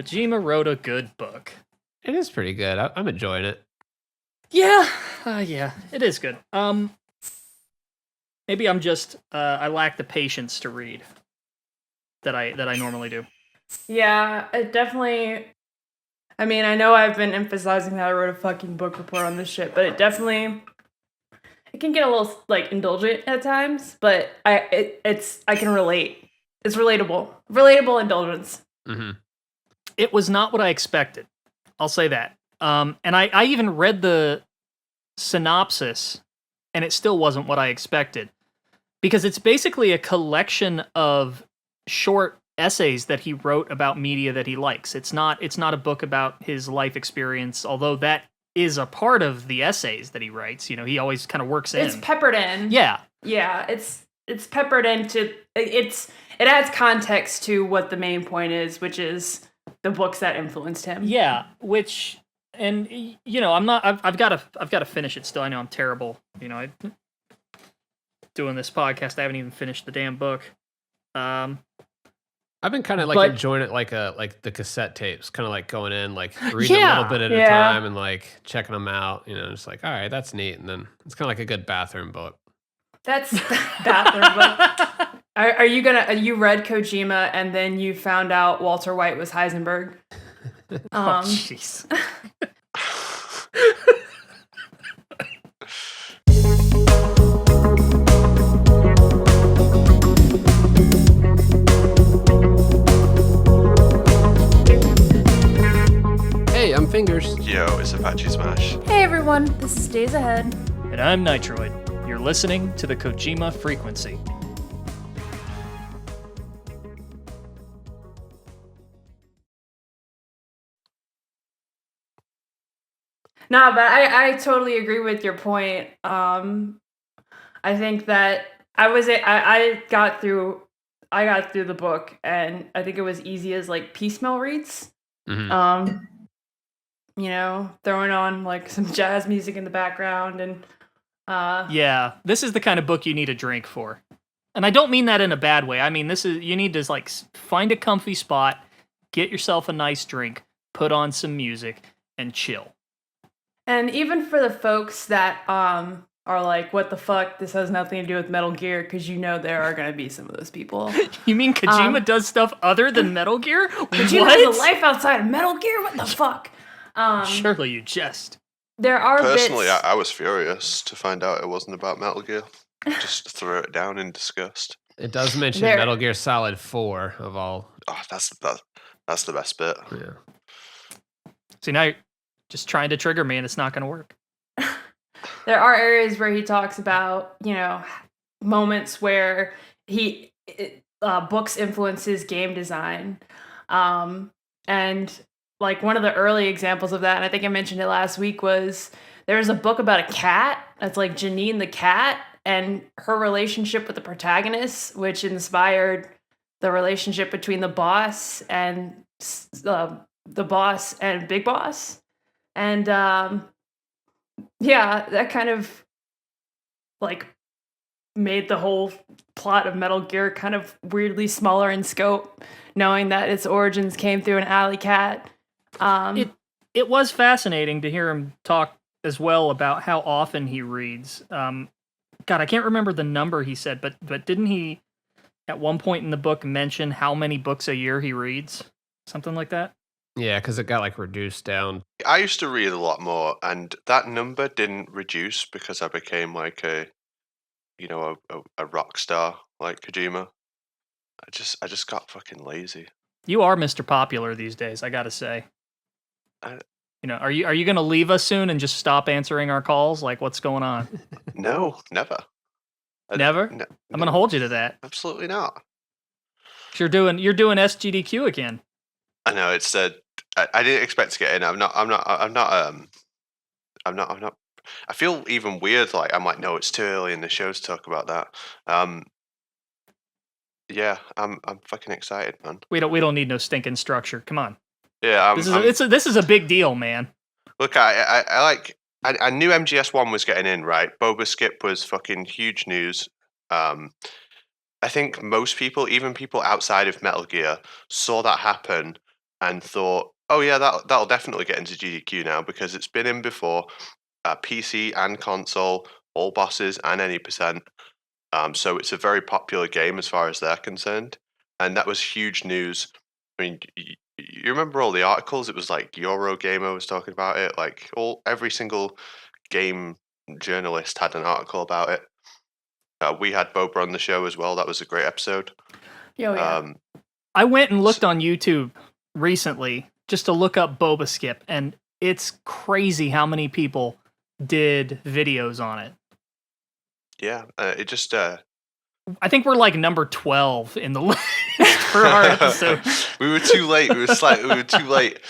Kojima wrote a good book. It is pretty good. I'm enjoying it. Yeah, it is good. Maybe I'm just I lack the patience to read that I normally do. Yeah, it definitely. I mean, I know I've been emphasizing that I wrote a fucking book report on this shit, but it can get a little like indulgent at times. But I can relate. It's relatable indulgence. Mm-hmm. It was not what I expected. I'll say that. And I even read the synopsis, and it still wasn't what I expected. Because it's basically a collection of short essays that he wrote about media that he likes. It's not a book about his life experience, although that is a part of the essays that he writes. You know, he always kind of works in. It's peppered in. Yeah. Yeah, it's peppered into it adds context to what the main point is, which is the books that influenced him. Yeah, and you know, I've got to finish it still. I know I'm terrible. You know, doing this podcast, I haven't even finished the damn book. I've been kind of like enjoying it like the cassette tapes, kind of like going in, like reading a little bit at a time and like checking them out, you know, just like, all right, that's neat. And then it's kind of like a good bathroom book. That's bathroom book. Are you read Kojima and then you found out Walter White was Heisenberg? Oh, jeez. Hey, I'm Fingers. Yo, it's ApacheSmash. Hey everyone, this is Days Ahead. And I'm Nitroid. You're listening to the Kojima Frequency. No, but I totally agree with your point. I think that I got through the book, and I think it was easy as like piecemeal reads. Mm-hmm. You know, throwing on like some jazz music in the background and yeah, this is the kind of book you need a drink for. And I don't mean that in a bad way. I mean, you need to like find a comfy spot, get yourself a nice drink, put on some music, and chill. And even for the folks that are like, what the fuck, this has nothing to do with Metal Gear, because you know there are going to be some of those people. You mean Kojima does stuff other than Metal Gear? Kojima has a life outside of Metal Gear? What the fuck? Surely you jest. There are Personally, bits... I was furious to find out it wasn't about Metal Gear. Just throw it down in disgust. It does mention Metal Gear Solid 4 of all. Oh, that's the best bit. Yeah. See, now you're just trying to trigger me, and it's not going to work. There are areas where he talks about, you know, moments where books influences game design. And like one of the early examples of that, and I think I mentioned it last week, was there's a book about a cat that's like Janine the cat and her relationship with the protagonist, which inspired the relationship between the boss and Big Boss. And yeah, that kind of like made the whole plot of Metal Gear kind of weirdly smaller in scope, knowing that its origins came through an alley cat. It was fascinating to hear him talk as well about how often he reads. God, I can't remember the number he said, but didn't he at one point in the book mention how many books a year he reads? Something like that? Yeah, because it got like reduced down. I used to read a lot more, and that number didn't reduce because I became like a rock star like Kojima. I just got fucking lazy. You are Mr. Popular these days, I gotta say. You know, are you gonna leave us soon and just stop answering our calls? Like, what's going on? No, never. Never? No, I'm gonna hold you to that. Absolutely not. You're doing SGDQ again. I know it's I didn't expect to get in. I'm not. I feel even weird. Like I'm like, no, it's too early in the show to talk about that. Yeah, I'm fucking excited, man. We don't need no stinking structure. Come on. Yeah, this is a big deal, man. Look, I knew MGS1 was getting in, right? Boba Skip was fucking huge news. I think most people, even people outside of Metal Gear, saw that happen and thought, oh yeah, that'll definitely get into GDQ now because it's been in before, PC and console, all bosses and any percent. So it's a very popular game as far as they're concerned, and that was huge news. I mean, you remember all the articles? It was like Eurogamer was talking about it. Like every single game journalist had an article about it. We had Boba on the show as well. That was a great episode. Oh, yeah. I went and looked on YouTube recently just to look up Boba Skip, and it's crazy how many people did videos on it. Yeah, it just. I think we're like number 12 in the list for our episode. We were too late. We were too late.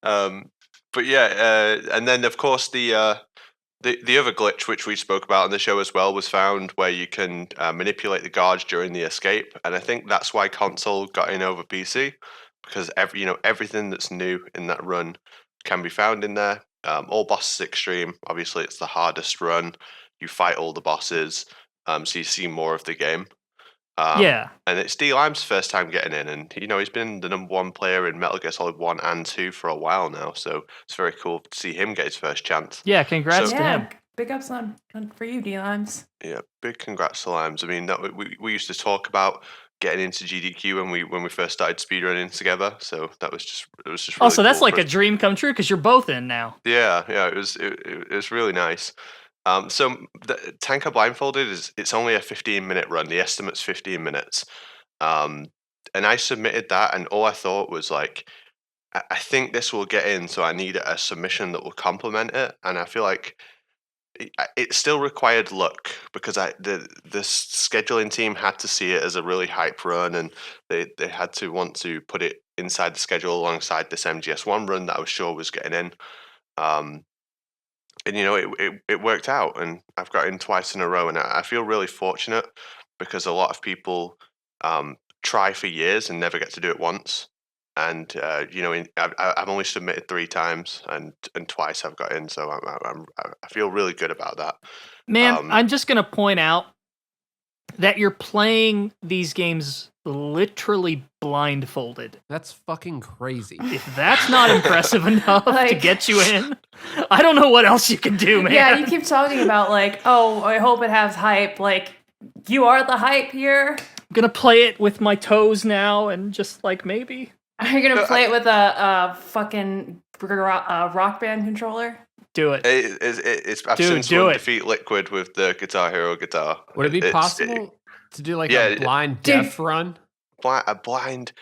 But yeah, and then of course the other glitch which we spoke about on the show as well was found where you can manipulate the guards during the escape, and I think that's why console got in over PC, because everything that's new in that run can be found in there. All bosses extreme. Obviously, it's the hardest run. You fight all the bosses, so you see more of the game. Yeah. And it's D Lime's first time getting in, and he's been the number one player in Metal Gear Solid 1 and 2 for a while now, so it's very cool to see him get his first chance. Yeah, congrats to him. Big ups on for you, D-Limes. Yeah, big congrats to Limes. I mean, we used to talk about getting into GDQ when we first started speedrunning together, so it was just really so that's cool like a dream come true because you're both in now. Yeah, it was really nice. So the Tanker Blindfolded it's only a 15-minute run. The estimate's 15 minutes. And I submitted that, and all I thought was like, I think this will get in, so I need a submission that will complement it. And I feel like it still required luck because the scheduling team had to see it as a really hype run, and they had to want to put it inside the schedule alongside this MGS1 run that I was sure was getting in. And it worked out, and I've got in twice in a row, and I feel really fortunate because a lot of people try for years and never get to do it once. And I've only submitted 3 times, and twice I've got in, so I feel really good about that. Man, I'm just gonna point out that you're playing these games literally blindfolded. That's fucking crazy. If that's not impressive enough to get you in, I don't know what else you can do, man. Yeah, you keep talking about like, oh, I hope it has hype. Like, you are the hype here. I'm gonna play it with my toes now, and just like maybe. Are you gonna play it with a fucking rock band controller? Do it. I've seen someone defeat Liquid with the Guitar Hero guitar. Would it be possible to do like a blind death run? A blind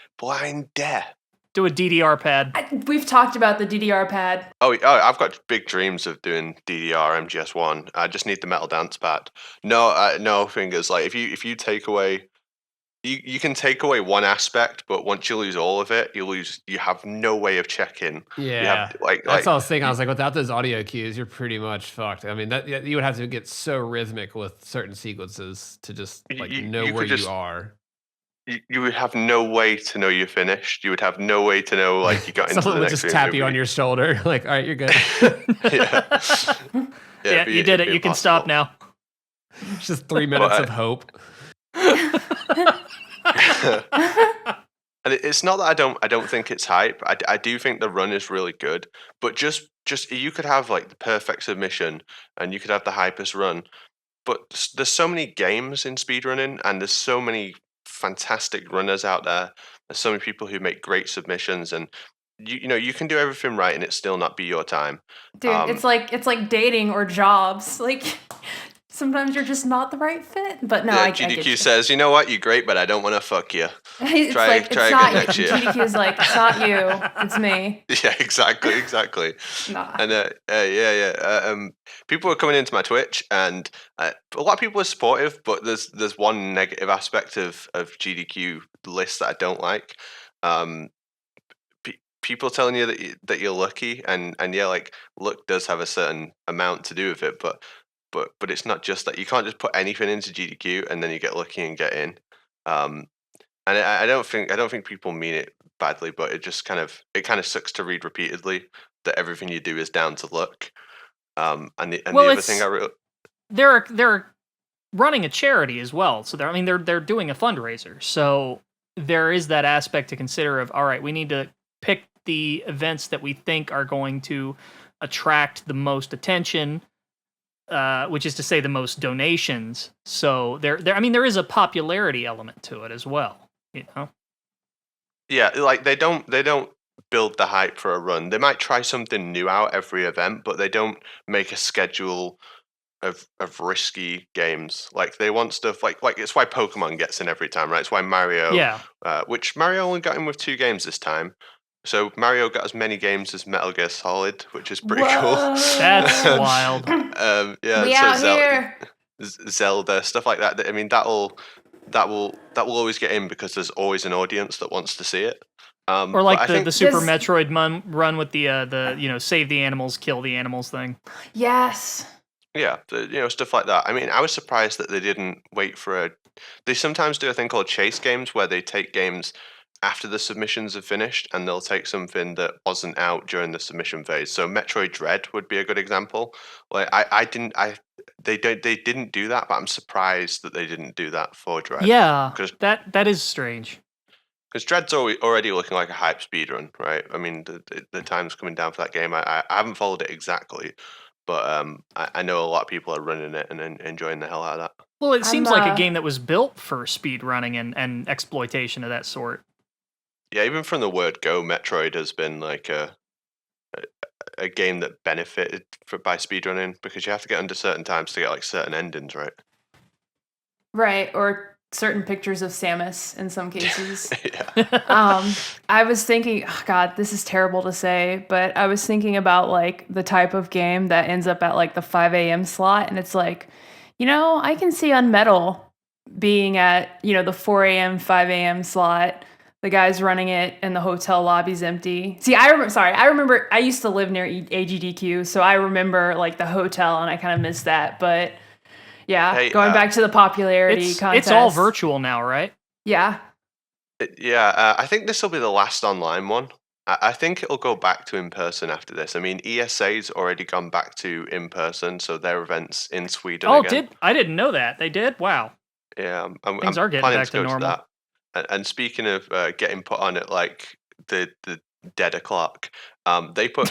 death. Do a DDR pad. We've talked about the DDR pad. Oh, I've got big dreams of doing DDR MGS1. I just need the metal dance pad. No fingers. Like if you take away, you can take away one aspect, but once you lose all of it, you have no way of checking. Yeah, that's what I was thinking. I was like, without those audio cues, you're pretty much fucked. I mean, that you would have to get so rhythmic with certain sequences to just know where you are. You would have no way to know you're finished. You would have no way to know you got into the next. Someone would just tap you on your shoulder, like, all right, you're good. yeah, you did it. You can stop now. It's just 3 minutes of hope. And it's not that I don't think it's hype. I do think the run is really good, but just you could have like the perfect submission and you could have the hypest run, but there's so many games in speedrunning and there's so many fantastic runners out there. There's so many people who make great submissions, and you can do everything right and it still not be your time. Dude, it's like dating or jobs. Like sometimes you're just not the right fit. But no, I GDQ get you. says, you know what, you're great, but I don't want to fuck you. It's try again next year. GDQ is like, it's not you, it's me. Yeah, exactly. Nah. And people are coming into my Twitch, and a lot of people are supportive, but there's one negative aspect of GDQ list that I don't like. People telling you that you're lucky, and yeah, like luck does have a certain amount to do with it, but it's not just that. You can't just put anything into GDQ and then you get lucky and get in. And I don't think people mean it badly, but it just kind of sucks to read repeatedly that everything you do is down to luck. And the other thing I really they're running a charity as well, so they're doing a fundraiser, so there is that aspect to consider of, all right, we need to pick the events that we think are going to attract the most attention, which is to say the most donations. So there is a popularity element to it as well, you know? Yeah, like they don't build the hype for a run. They might try something new out every event, but they don't make a schedule of risky games. Like they want stuff like it's why Pokemon gets in every time, right? It's why Mario, Yeah. which Mario only got in with 2 games this time. So Mario got as many games as Metal Gear Solid, which is pretty cool. That's wild. Yeah, We so out here. Zelda, stuff like that. I mean, that will always get in because there's always an audience that wants to see it. Or but like I think the Super This- Metroid run with the save the animals, kill the animals thing. Yes. yeah, stuff like that. I mean, I was surprised that they didn't wait for a. They sometimes do a thing called chase games where they take games after the submissions are finished and they'll take something that wasn't out during the submission phase. So Metroid Dread would be a good example. Like they didn't do that, but I'm surprised that they didn't do that for Dread. Yeah, 'Cause- that is strange. Because Dread's already looking like a hype speedrun, right? I mean, the time's coming down for that game. I haven't followed it exactly, but I know a lot of people are running it and enjoying the hell out of that. Well, it seems like a uh, game that was built for speed running and exploitation of that sort. Yeah, even from the word go, Metroid has been like a game that benefited by speedrunning because you have to get under certain times to get like certain endings, right? Right. Or certain pictures of Samus in some cases. Yeah. I was thinking, oh God, this is terrible to say, but I was thinking about like the type of game that ends up at like the 5 a.m. slot. And it's like, I can see Unmetal being at, the 4 a.m., 5 a.m. slot. The guy's running it and the hotel lobby's empty. See, I remember I used to live near AGDQ, so I remember like the hotel and I kind of missed that. But yeah, Hey, going back to the popularity It's contest. all virtual now, right? Yeah. Yeah, I think this will be the last online one. I think it'll go back to in person after this. I mean, ESA's already gone back to in person, so their events in Sweden again. I didn't know that. They did? Wow. Yeah, Things I'm are getting planning back to go normal. that. And speaking of getting put on at like the dead o'clock, they put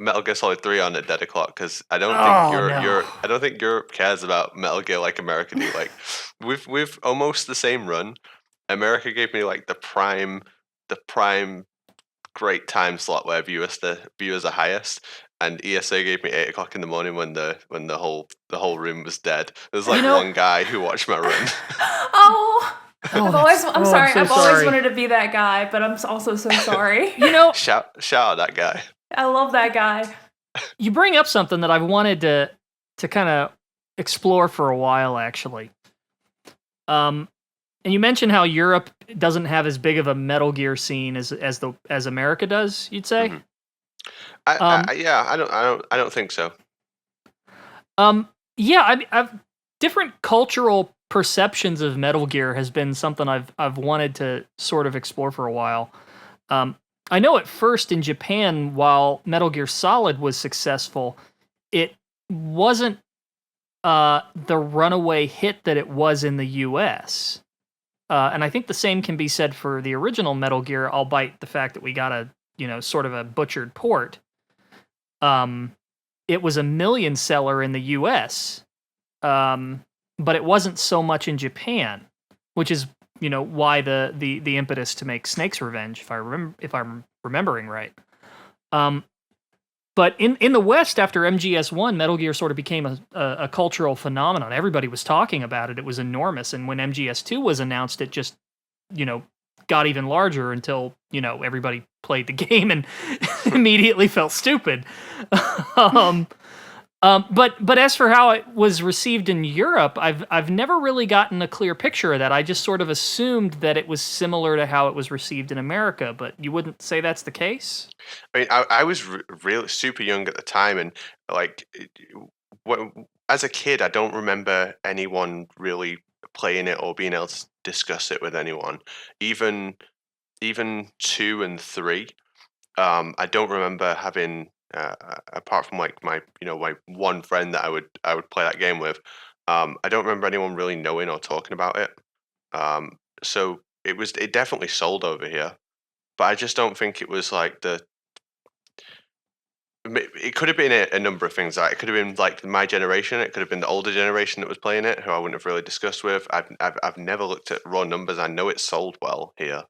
Metal Gear Solid 3 on at dead o'clock because I don't think Europe cares about Metal Gear like America do. Like with almost the same run, America gave me like the prime great time slot where viewers are highest, and ESA gave me 8 o'clock in the morning when the whole room was dead. There's like one guy who watched my run. Oh. I'm sorry. so I've always sorry. wanted to be that guy, but I'm also so sorry. Shout out that guy. I love that guy. You bring up something that I've wanted to kind of explore for a while, actually. And you mentioned how Europe doesn't have as big of a Metal Gear scene as America does. You'd say? Mm-hmm. I don't think so. Yeah, I've different cultural perceptions of Metal Gear has been something I've wanted to sort of explore for a while. I know at first in Japan, while Metal Gear Solid was successful, it wasn't the runaway hit that it was in the US. And I think the same can be said for the original Metal Gear, albeit the fact that we got a sort of a butchered port. It was a million seller in the US. But it wasn't so much in Japan, which is why the impetus to make Snake's Revenge, if I'm remembering right. But in the West, after MGS1, Metal Gear sort of became a cultural phenomenon. Everybody was talking about it. It was enormous. And when MGS2 was announced, it just got even larger until everybody played the game and immediately felt stupid. But as for how it was received in Europe, I've never really gotten a clear picture of that. I just sort of assumed that it was similar to how it was received in America, but you wouldn't say that's the case? I mean, I was really super young at the time, and like, as a kid, I don't remember anyone really playing it or being able to discuss it with anyone. Even 2 and 3, I don't remember having. Apart from like my one friend that I would play that game with, I don't remember anyone really knowing or talking about it. So it definitely sold over here, but I just don't think it was like the it could have been a number of things. Like, it could have been like my generation. It could have been the older generation that was playing it, who I wouldn't have really discussed with. I've never looked at raw numbers. I know it's sold well here,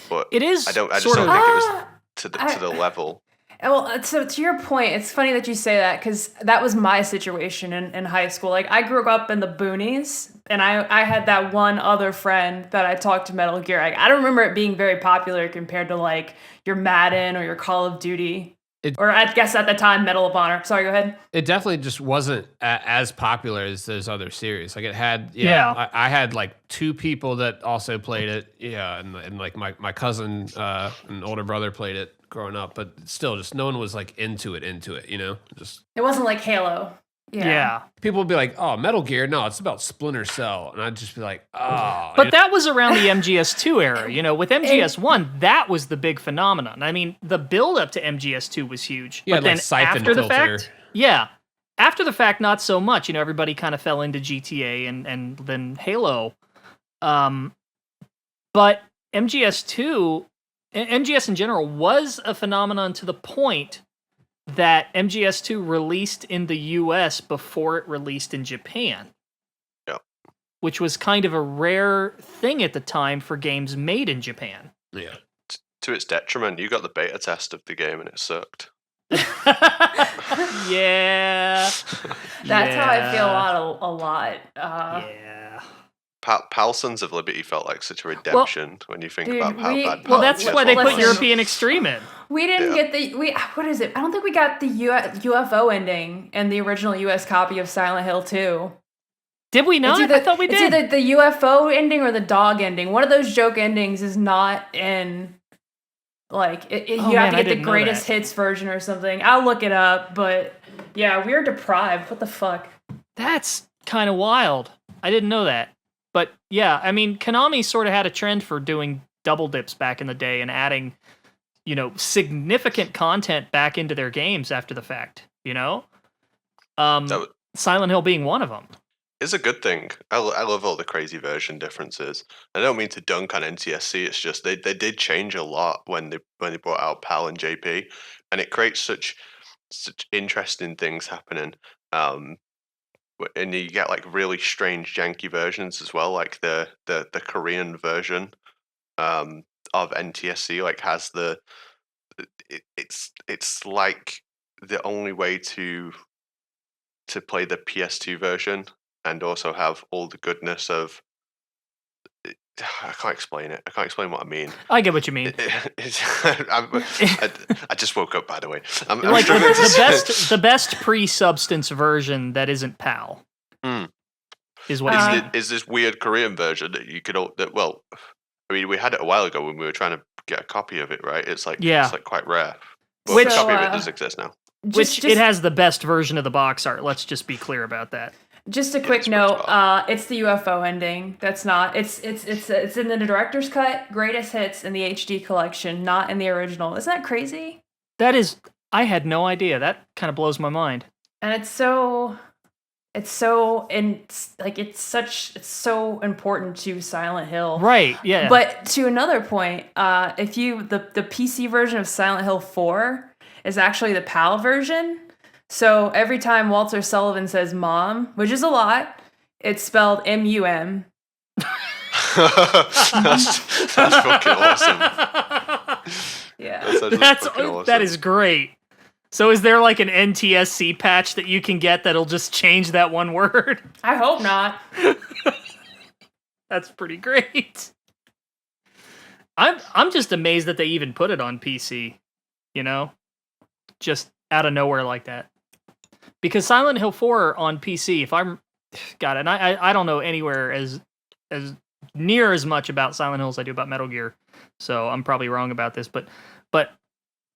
but It is I just sort don't of. think it was to the level. Well, so to your point, it's funny that you say that because that was my situation in high school. Like, I grew up in the boonies, and I had that one other friend that I talked to Metal Gear. I don't remember it being very popular compared to like your Madden or your Call of Duty. Or I guess at the time, Medal of Honor. Sorry, go ahead. It definitely just wasn't as popular as those other series. Like it had, I had like 2 people that also played it. Yeah, and like my cousin, and older brother played it growing up, but still, just no one was like into it. You know, just it wasn't like Halo. Yeah. People would be like, "Oh, Metal Gear, no, it's about Splinter Cell," and I'd just be like, "Oh." But that was around the MGS2 era. You know, with MGS1, that was the big phenomenon. I mean, the build up to MGS2 was huge. Yeah, but like then siphon after the filter. fact, after the fact, not so much. You know, everybody kind of fell into GTA and then Halo. But MGS2, MGS in general, was a phenomenon to the point that MGS2 released in the US before it released in Japan. Yep. Which was kind of a rare thing at the time for games made in Japan. Yeah. To its detriment, you got the beta test of the game and it sucked. Yeah. That's how I feel a lot. Yeah. PAL Sons of Liberty felt like such a redemption when you think about how bad. Well, that's why they put listen. European Extreme in. We didn't get what is it? I don't think we got the UFO ending in the original US copy of Silent Hill 2. Did we not? I thought we did. It's either the UFO ending or the dog ending. One of those joke endings is not in. Like, you have to get the greatest hits version or something. I'll look it up, but yeah, we're deprived. What the fuck? That's kind of wild. I didn't know that. But yeah, I mean, Konami sort of had a trend for doing double dips back in the day and adding, you know, significant content back into their games after the fact, you know? Silent Hill being one of them. It's a good thing. I love all the crazy version differences. I don't mean to dunk on NTSC. It's just they did change a lot when they brought out PAL and JP, and it creates such interesting things happening. And you get like really strange, janky versions as well. Like the Korean version of NTSC like has it's like the only way to play the PS2 version. And also have all the goodness of. I can't explain it. I can't explain what I mean. I get what you mean. I just woke up, by the way. I'm like struggling the best pre-substance version that isn't PAL is what is this weird Korean version that you could well, I mean, we had it a while ago when we were trying to get a copy of it, right? It's like it's like quite rare. But a copy of it does exist now. It has the best version of the box art. Let's just be clear about that. Just a quick note, it's the UFO ending. That's not. It's in the director's cut, greatest hits in the HD collection, not in the original. Isn't that crazy? That is. I had no idea. That kind of blows my mind. And it's so important to Silent Hill. Right. Yeah. But to another point, if the PC version of Silent Hill 4 is actually the PAL version. So every time Walter Sullivan says mom, which is a lot, it's spelled M-U-M. That's fucking awesome. Yeah. Awesome. That is great. So is there like an NTSC patch that you can get that'll just change that one word? I hope not. That's pretty great. I'm just amazed that they even put it on PC, you know? Just out of nowhere like that. Because Silent Hill 4 on PC, if I'm got it, and I don't know anywhere as near as much about Silent Hill as I do about Metal Gear, so I'm probably wrong about this, but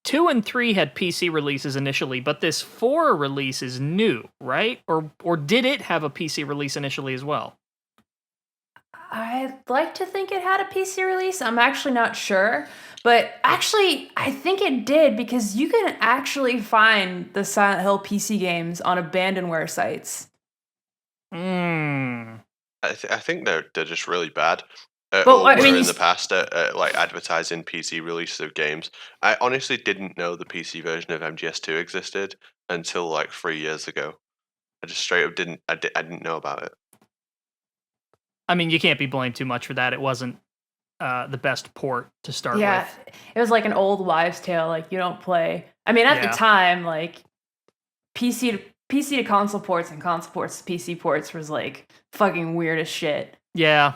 2 and 3 had PC releases initially, but this 4 release is new, right? Or did it have a PC release initially as well? I'd like to think it had a PC release. I'm actually not sure. But actually, I think it did because you can actually find the Silent Hill PC games on abandonware sites. I think they're just really bad. Well, I mean, in the past at like advertising PC releases of games. I honestly didn't know the PC version of MGS2 existed until like 3 years ago. I just straight up didn't. I didn't know about it. I mean, you can't be blamed too much for that. It wasn't the best port to start yeah, with. it was like an old wives' tale. Like you don't play. I mean, at the time, like PC to console ports and console ports to PC ports was like fucking weird as shit. Yeah.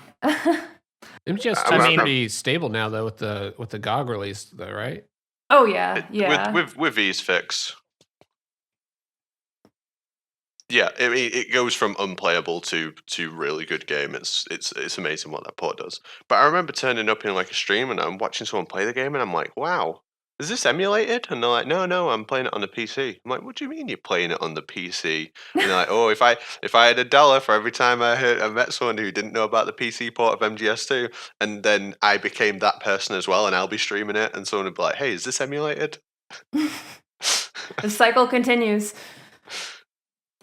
MGS2 is pretty stable now though with the GOG release though, right? Oh yeah. With these fix. Yeah, it goes from unplayable to really good game. It's amazing what that port does. But I remember turning up in like a stream and I'm watching someone play the game and I'm like, wow, is this emulated? And they're like, no, I'm playing it on the PC. I'm like, what do you mean you're playing it on the PC? And they're like, oh, if I had $1 for every time I met someone who didn't know about the PC port of MGS2, and then I became that person as well, and I'll be streaming it, and someone would be like, hey, is this emulated? The cycle continues.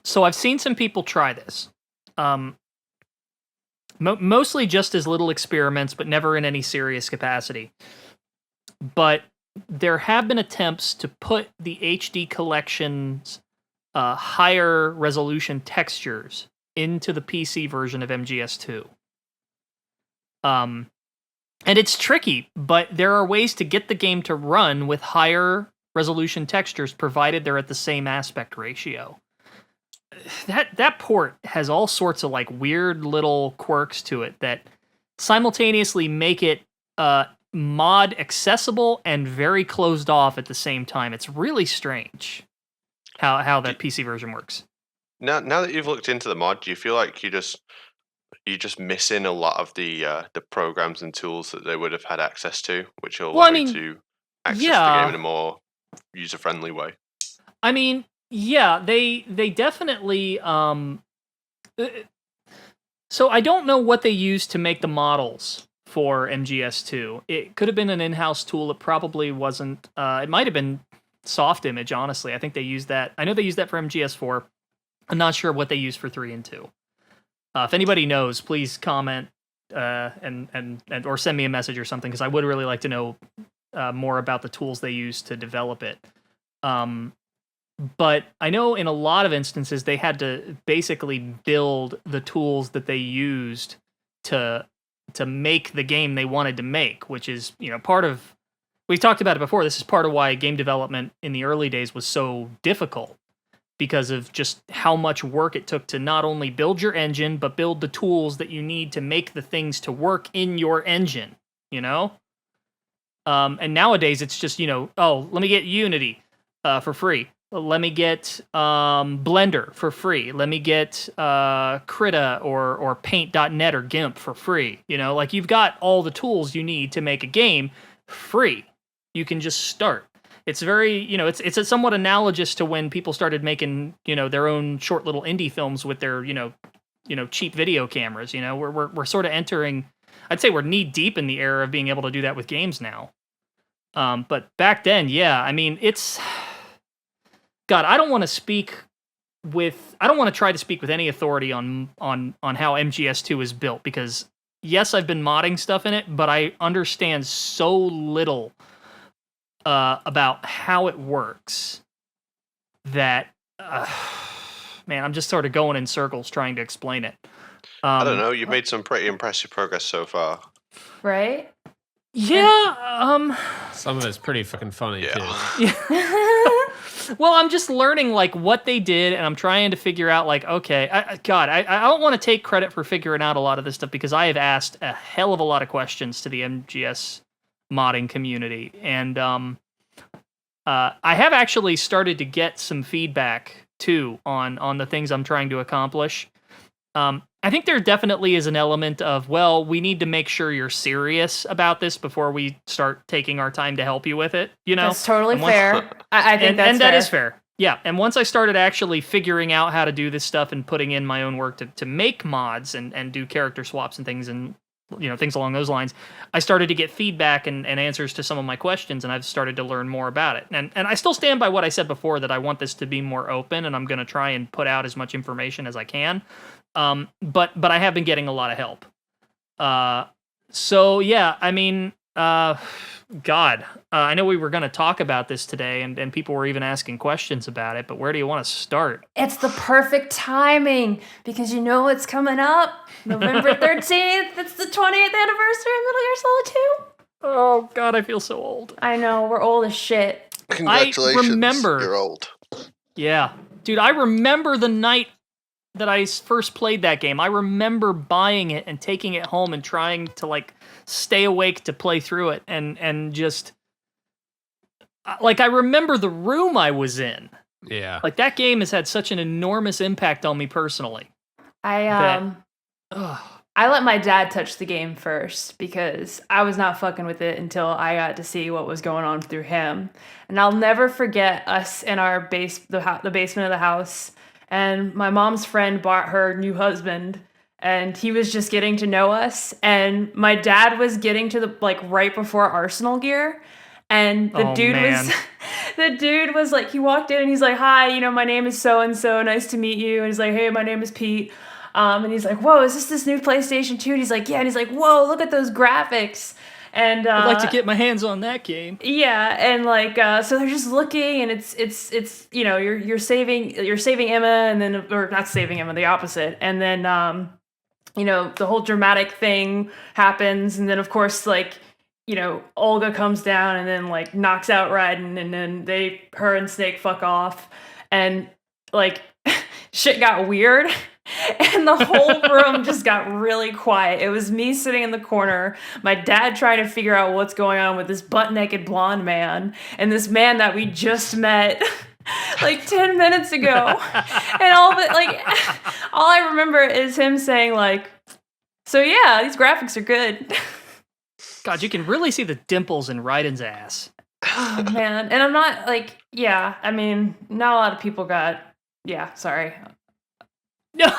So I've seen some people try this. Mostly just as little experiments, but never in any serious capacity. But there have been attempts to put the HD collection's higher resolution textures into the PC version of MGS2. And it's tricky, but there are ways to get the game to run with higher resolution textures, provided they're at the same aspect ratio. That port has all sorts of like weird little quirks to it that simultaneously make it mod accessible and very closed off at the same time. It's really strange how that PC version works. Now that you've looked into the mod, do you feel like you're just missing a lot of the programs and tools that they would have had access to, which will allow you to access the game in a more user-friendly way? I mean, yeah, they definitely. So I don't know what they used to make the models for MGS2. It could have been an in-house tool. It probably wasn't. It might have been soft image. Honestly, I think they used that. I know they used that for MGS4. I'm not sure what they used for 3 and 2. If anybody knows, please comment and or send me a message or something, because I would really like to know more about the tools they used to develop it. But I know in a lot of instances they had to basically build the tools that they used to make the game they wanted to make, which is, part of, we've talked about it before, this is part of why game development in the early days was so difficult, because of just how much work it took to not only build your engine, but build the tools that you need to make the things to work in your engine, And nowadays it's just, let me get Unity for free. Let me get Blender for free. Let me get Krita or Paint.net or GIMP for free. You've got all the tools you need to make a game free. You can just start. It's very, it's somewhat analogous to when people started making, their own short little indie films with their, cheap video cameras. We're sort of entering, I'd say we're knee deep in the era of being able to do that with games now. But back then, yeah, I mean, it's, God, I don't want to try to speak with any authority on how MGS2 is built, because yes, I've been modding stuff in it, but I understand so little about how it works that, man, I'm just sort of going in circles trying to explain it. I don't know. You've made some pretty impressive progress so far. Right? Yeah. Some of it's pretty fucking funny too. Well, I'm just learning what they did, and I'm trying to figure out okay, I don't want to take credit for figuring out a lot of this stuff, because I have asked a hell of a lot of questions to the MGS modding community, and I have actually started to get some feedback too on the things I'm trying to accomplish. I think there definitely is an element of, well, we need to make sure you're serious about this before we start taking our time to help you with it. That's totally fair. I think that's fair. And that is fair. Yeah. And once I started actually figuring out how to do this stuff and putting in my own work to make mods and do character swaps and things and things along those lines, I started to get feedback and answers to some of my questions, and I've started to learn more about it. And I still stand by what I said before, that I want this to be more open, and I'm going to try and put out as much information as I can. But I have been getting a lot of help. So yeah, I mean, God, I know we were going to talk about this today, and people were even asking questions about it. But where do you want to start? It's the perfect timing because you know what's coming up. November 13th. It's the 20th anniversary of Metal Gear Solid 2. Oh God, I feel so old. I know, we're old as shit. Congratulations, remember- you're old. Yeah, dude, I remember the night that I first played that game. I remember buying it and taking it home and trying to like stay awake to play through it, and just like I remember the room I was in. Yeah. Like that game has had such an enormous impact on me personally. I let my dad touch the game first because I was not fucking with it until I got to see what was going on through him. And I'll never forget us in our the basement of the house. And my mom's friend brought her new husband, and he was just getting to know us. And my dad was getting to the like right before Arsenal gear. And the dude was like, he walked in and he's like, "Hi, you know, my name is so and so. Nice to meet you." And he's like, "Hey, my name is Pete." And he's like, "Whoa, is this new PlayStation 2?" And he's like, "Yeah." And he's like, "Whoa, look at those graphics." And I'd like to get my hands on that game. Yeah, and like so they're just looking, and it's you know, you're saving Emma, and then, or not saving Emma, the opposite. And then you know, the whole dramatic thing happens, and then of course, like, you know, Olga comes down and then like knocks out Raiden, and then her and Snake fuck off, and like shit got weird. And the whole room just got really quiet. It was me sitting in the corner, my dad trying to figure out what's going on with this butt-naked blonde man, and this man that we just met like 10 minutes ago. And all I remember is him saying like, "So yeah, these graphics are good." God, you can really see the dimples in Raiden's ass. Oh man. And I'm not like, yeah, I mean, not a lot of people got, yeah, sorry. No,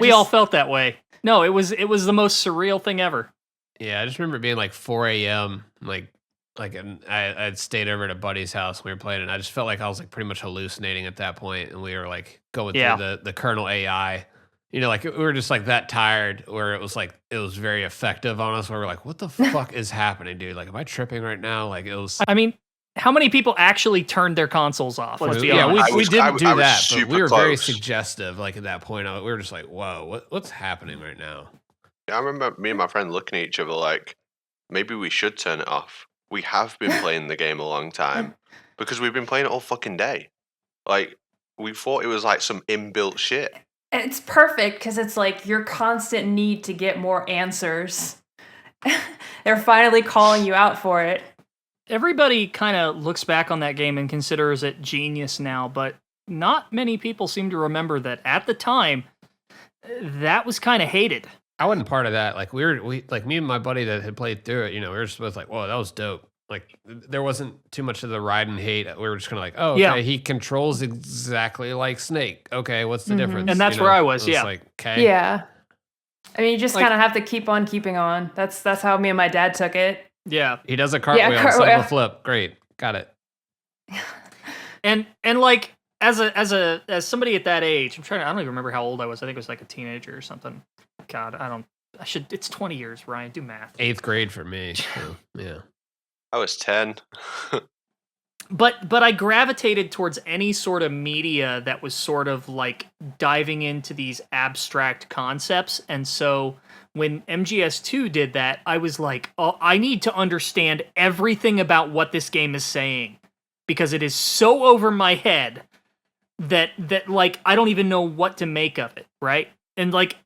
we all felt that way. No, it was the most surreal thing ever. Yeah, I just remember being like 4 a.m. And I'd stayed over at a buddy's house. We were playing, and I just felt like I was like pretty much hallucinating at that point, and we were like going through the kernel AI. You know, like we were just like that tired, where it was very effective on us. Where we're like, "What the fuck is happening, dude? Like, am I tripping right now?" Like it was. I mean, how many people actually turned their consoles off? Let's be honest. We didn't do that, but we were close. very suggestive. Like at that point, we were just like, "Whoa, what's happening right now?" Yeah, I remember me and my friend looking at each other like, maybe we should turn it off. We have been playing the game a long time because we've been playing it all fucking day. Like, we thought it was like some inbuilt shit. It's perfect because it's like your constant need to get more answers. They're finally calling you out for it. Everybody kind of looks back on that game and considers it genius now, but not many people seem to remember that at the time, that was kind of hated. I wasn't part of that. Like we like me and my buddy that had played through it, you know, we were just both like, "Whoa, that was dope." Like there wasn't too much of the Raiden hate. We were just kind of like, "Oh, okay, he controls exactly like Snake. Okay, what's the difference?" And that's where I was. Yeah, like, okay, yeah. I mean, you just kind of have to keep on keeping on. That's how me and my dad took it. Yeah, he does a cartwheel instead of a flip. Great, got it. and like as somebody at that age, I don't even remember how old I was. I think it was like a teenager or something. God, it's 20 years, Ryan. Do math. 8th grade for me. So, yeah. I was 10. But I gravitated towards any sort of media that was sort of like diving into these abstract concepts. And so when MGS2 did that, I was like, "Oh, I need to understand everything about what this game is saying because it is so over my head that like I don't even know what to make of it, right?" And like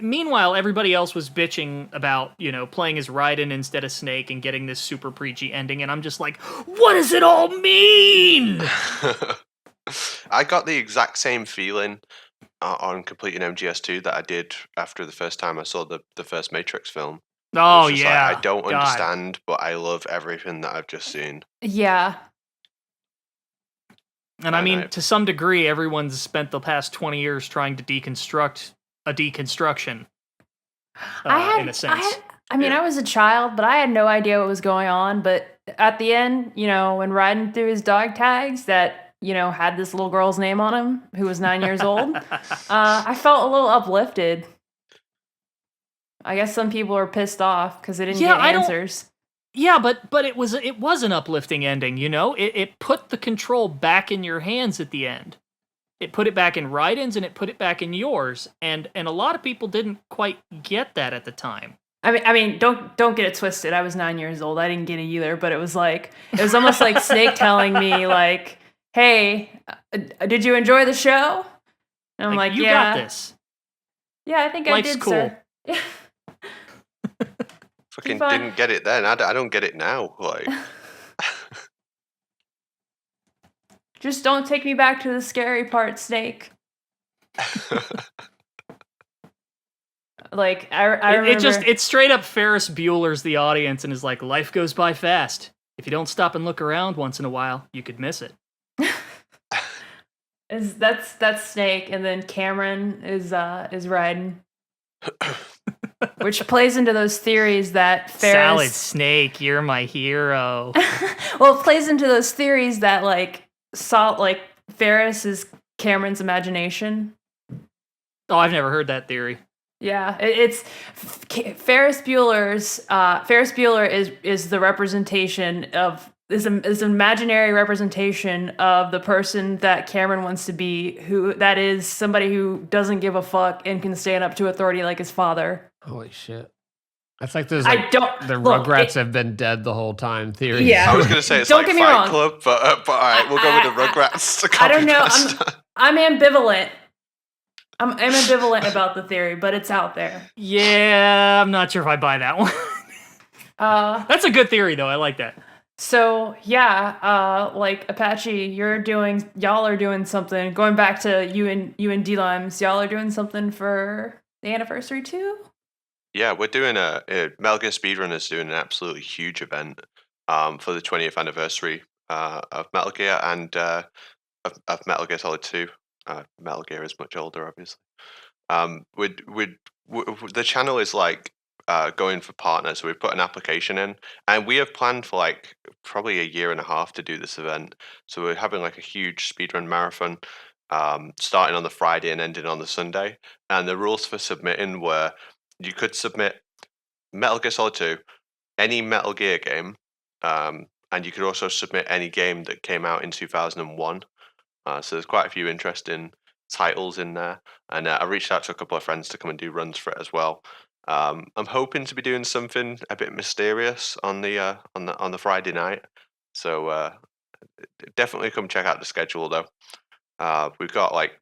meanwhile, everybody else was bitching about, you know, playing as Raiden instead of Snake and getting this super preachy ending, and I'm just like, what does it all mean? I got the exact same feeling on completing MGS2 that I did after the first time I saw the first Matrix film. Oh, yeah. Like, I don't understand, but I love everything that I've just seen. Yeah. And I mean, to some degree, everyone's spent the past 20 years trying to deconstruct a deconstruction, in a sense. I was a child, but I had no idea what was going on. But at the end, you know, when Raiden threw his dog tags that, you know, had this little girl's name on him, who was 9 years old, I felt a little uplifted. I guess some people are pissed off because they didn't Yeah, get answers. Yeah, but it was an uplifting ending, you know? It put the control back in your hands at the end. It put it back in Raiden's and it put it back in yours. And a lot of people didn't quite get that at the time. I mean, don't get it twisted. I was 9 years old. I didn't get it either, but it was almost like Snake telling me like, "Hey, did you enjoy the show?" And I'm like, you "Yeah, got this. Yeah, I think Life's I did, cool. sir." Yeah. Fucking didn't get it then. I don't get it now. Like, just don't take me back to the scary part, Snake. Like I remember, it straight up Ferris Bueller's the audience and is like, life goes by fast. If you don't stop and look around once in a while, you could miss it. That's Snake, and then Cameron is Raiden. Which plays into those theories that Ferris... Salad Snake, you're my hero. Well, it plays into those theories that Ferris is Cameron's imagination. Oh, I've never heard that theory. Yeah, it's Ferris Bueller's. Ferris Bueller is the representation of is an imaginary representation of the person that Cameron wants to be. Who that is somebody who doesn't give a fuck and can stand up to authority like his father. Holy shit! That's like those. Rugrats have been dead the whole time theory. Yeah, I was gonna say it's don't like get me Fight wrong. Club, but all right, we'll go with the Rugrats. I don't know. I'm ambivalent. I'm ambivalent about the theory, but it's out there. Yeah, I'm not sure if I buy that one. That's a good theory, though. I like that. So yeah, like Apache, y'all are doing something. Going back to you and D-Limes, y'all are doing something for the anniversary too. Yeah, we're doing Metal Gear Speedrun is doing an absolutely huge event for the 20th anniversary of Metal Gear and of Metal Gear Solid 2. Metal Gear is much older, obviously. The channel is like going for partners, so we've put an application in, and we have planned for like probably a year and a half to do this event. So we're having like a huge speedrun marathon, starting on the Friday and ending on the Sunday. And the rules for submitting were you could submit Metal Gear Solid 2, any Metal Gear game, and you could also submit any game that came out in 2001. So there's quite a few interesting titles in there, and I reached out to a couple of friends to come and do runs for it as well. I'm hoping to be doing something a bit mysterious on the Friday night, so definitely come check out the schedule though. We've got like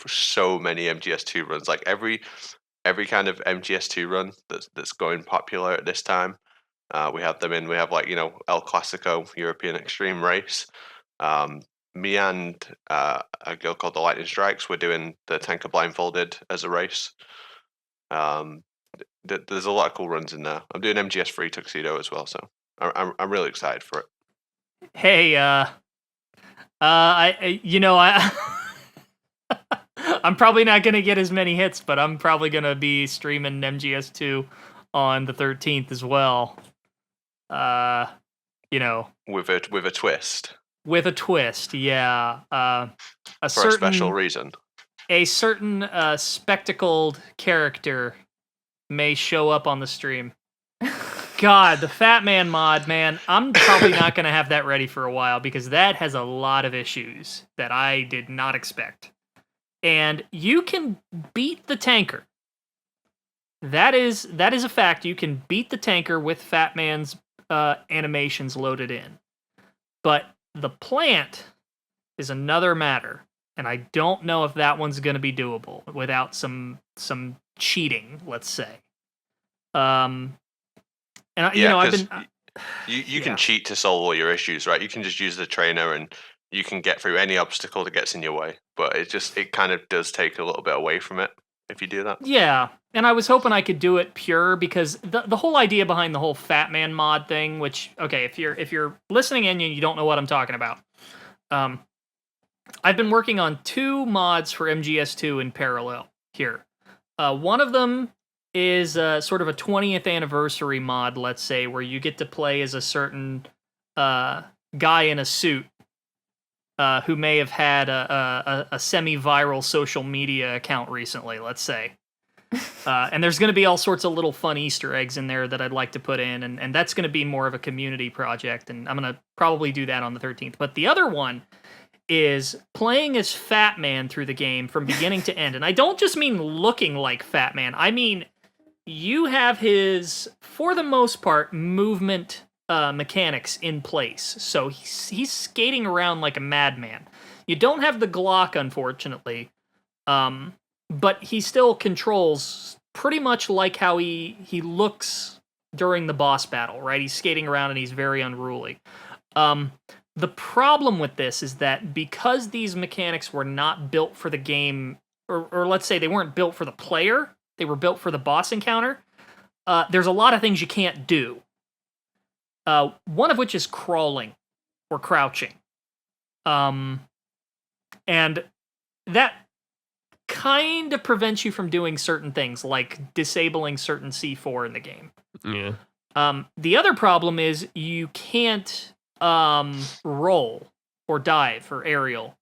so many MGS2 runs, like every kind of MGS2 run that's going popular at this time. We have them in. We have like El Clasico European Extreme Race. Me and a girl called the Lightning Strikes, we're doing the Tanker Blindfolded as a race. There's a lot of cool runs in there. I'm doing MGS Free Tuxedo as well, so I'm really excited for it. Hey, I'm probably not gonna get as many hits, but I'm probably gonna be streaming MGS2 on the 13th as well. With a twist. With a twist, yeah. For a special reason. A certain spectacled character may show up on the stream. God, the Fatman mod, man. I'm probably not going to have that ready for a while because that has a lot of issues that I did not expect. And you can beat the tanker. That is a fact. You can beat the tanker with Fatman's animations loaded in. But the plant is another matter, and I don't know if that one's going to be doable without some cheating, let's say. I've been. You can cheat to solve all your issues, right? You can just use the trainer, and you can get through any obstacle that gets in your way. But it kind of does take a little bit away from it if you do that. Yeah, and I was hoping I could do it pure because the whole idea behind the whole Fatman mod thing, which, okay, if you're listening in and you don't know what I'm talking about, I've been working on 2 mods for MGS2 in parallel here. One of them is sort of a 20th anniversary mod, let's say, where you get to play as a certain guy in a suit who may have had a semi-viral social media account recently, let's say. And there's going to be all sorts of little fun Easter eggs in there that I'd like to put in, and that's going to be more of a community project, and I'm going to probably do that on the 13th. But the other one is playing as Fatman through the game from beginning to end. And I don't just mean looking like Fatman. I mean, you have his, for the most part, movement mechanics in place. So he's skating around like a madman. You don't have the Glock, unfortunately, but he still controls pretty much like how he looks during the boss battle, right? He's skating around and he's very unruly. The problem with this is that because these mechanics were not built for the game, or let's say they weren't built for the player, they were built for the boss encounter, there's a lot of things you can't do. One of which is crawling or crouching. And that kind of prevents you from doing certain things, like disabling certain C4 in the game. Yeah. The other problem is you can't roll or dive or aerial.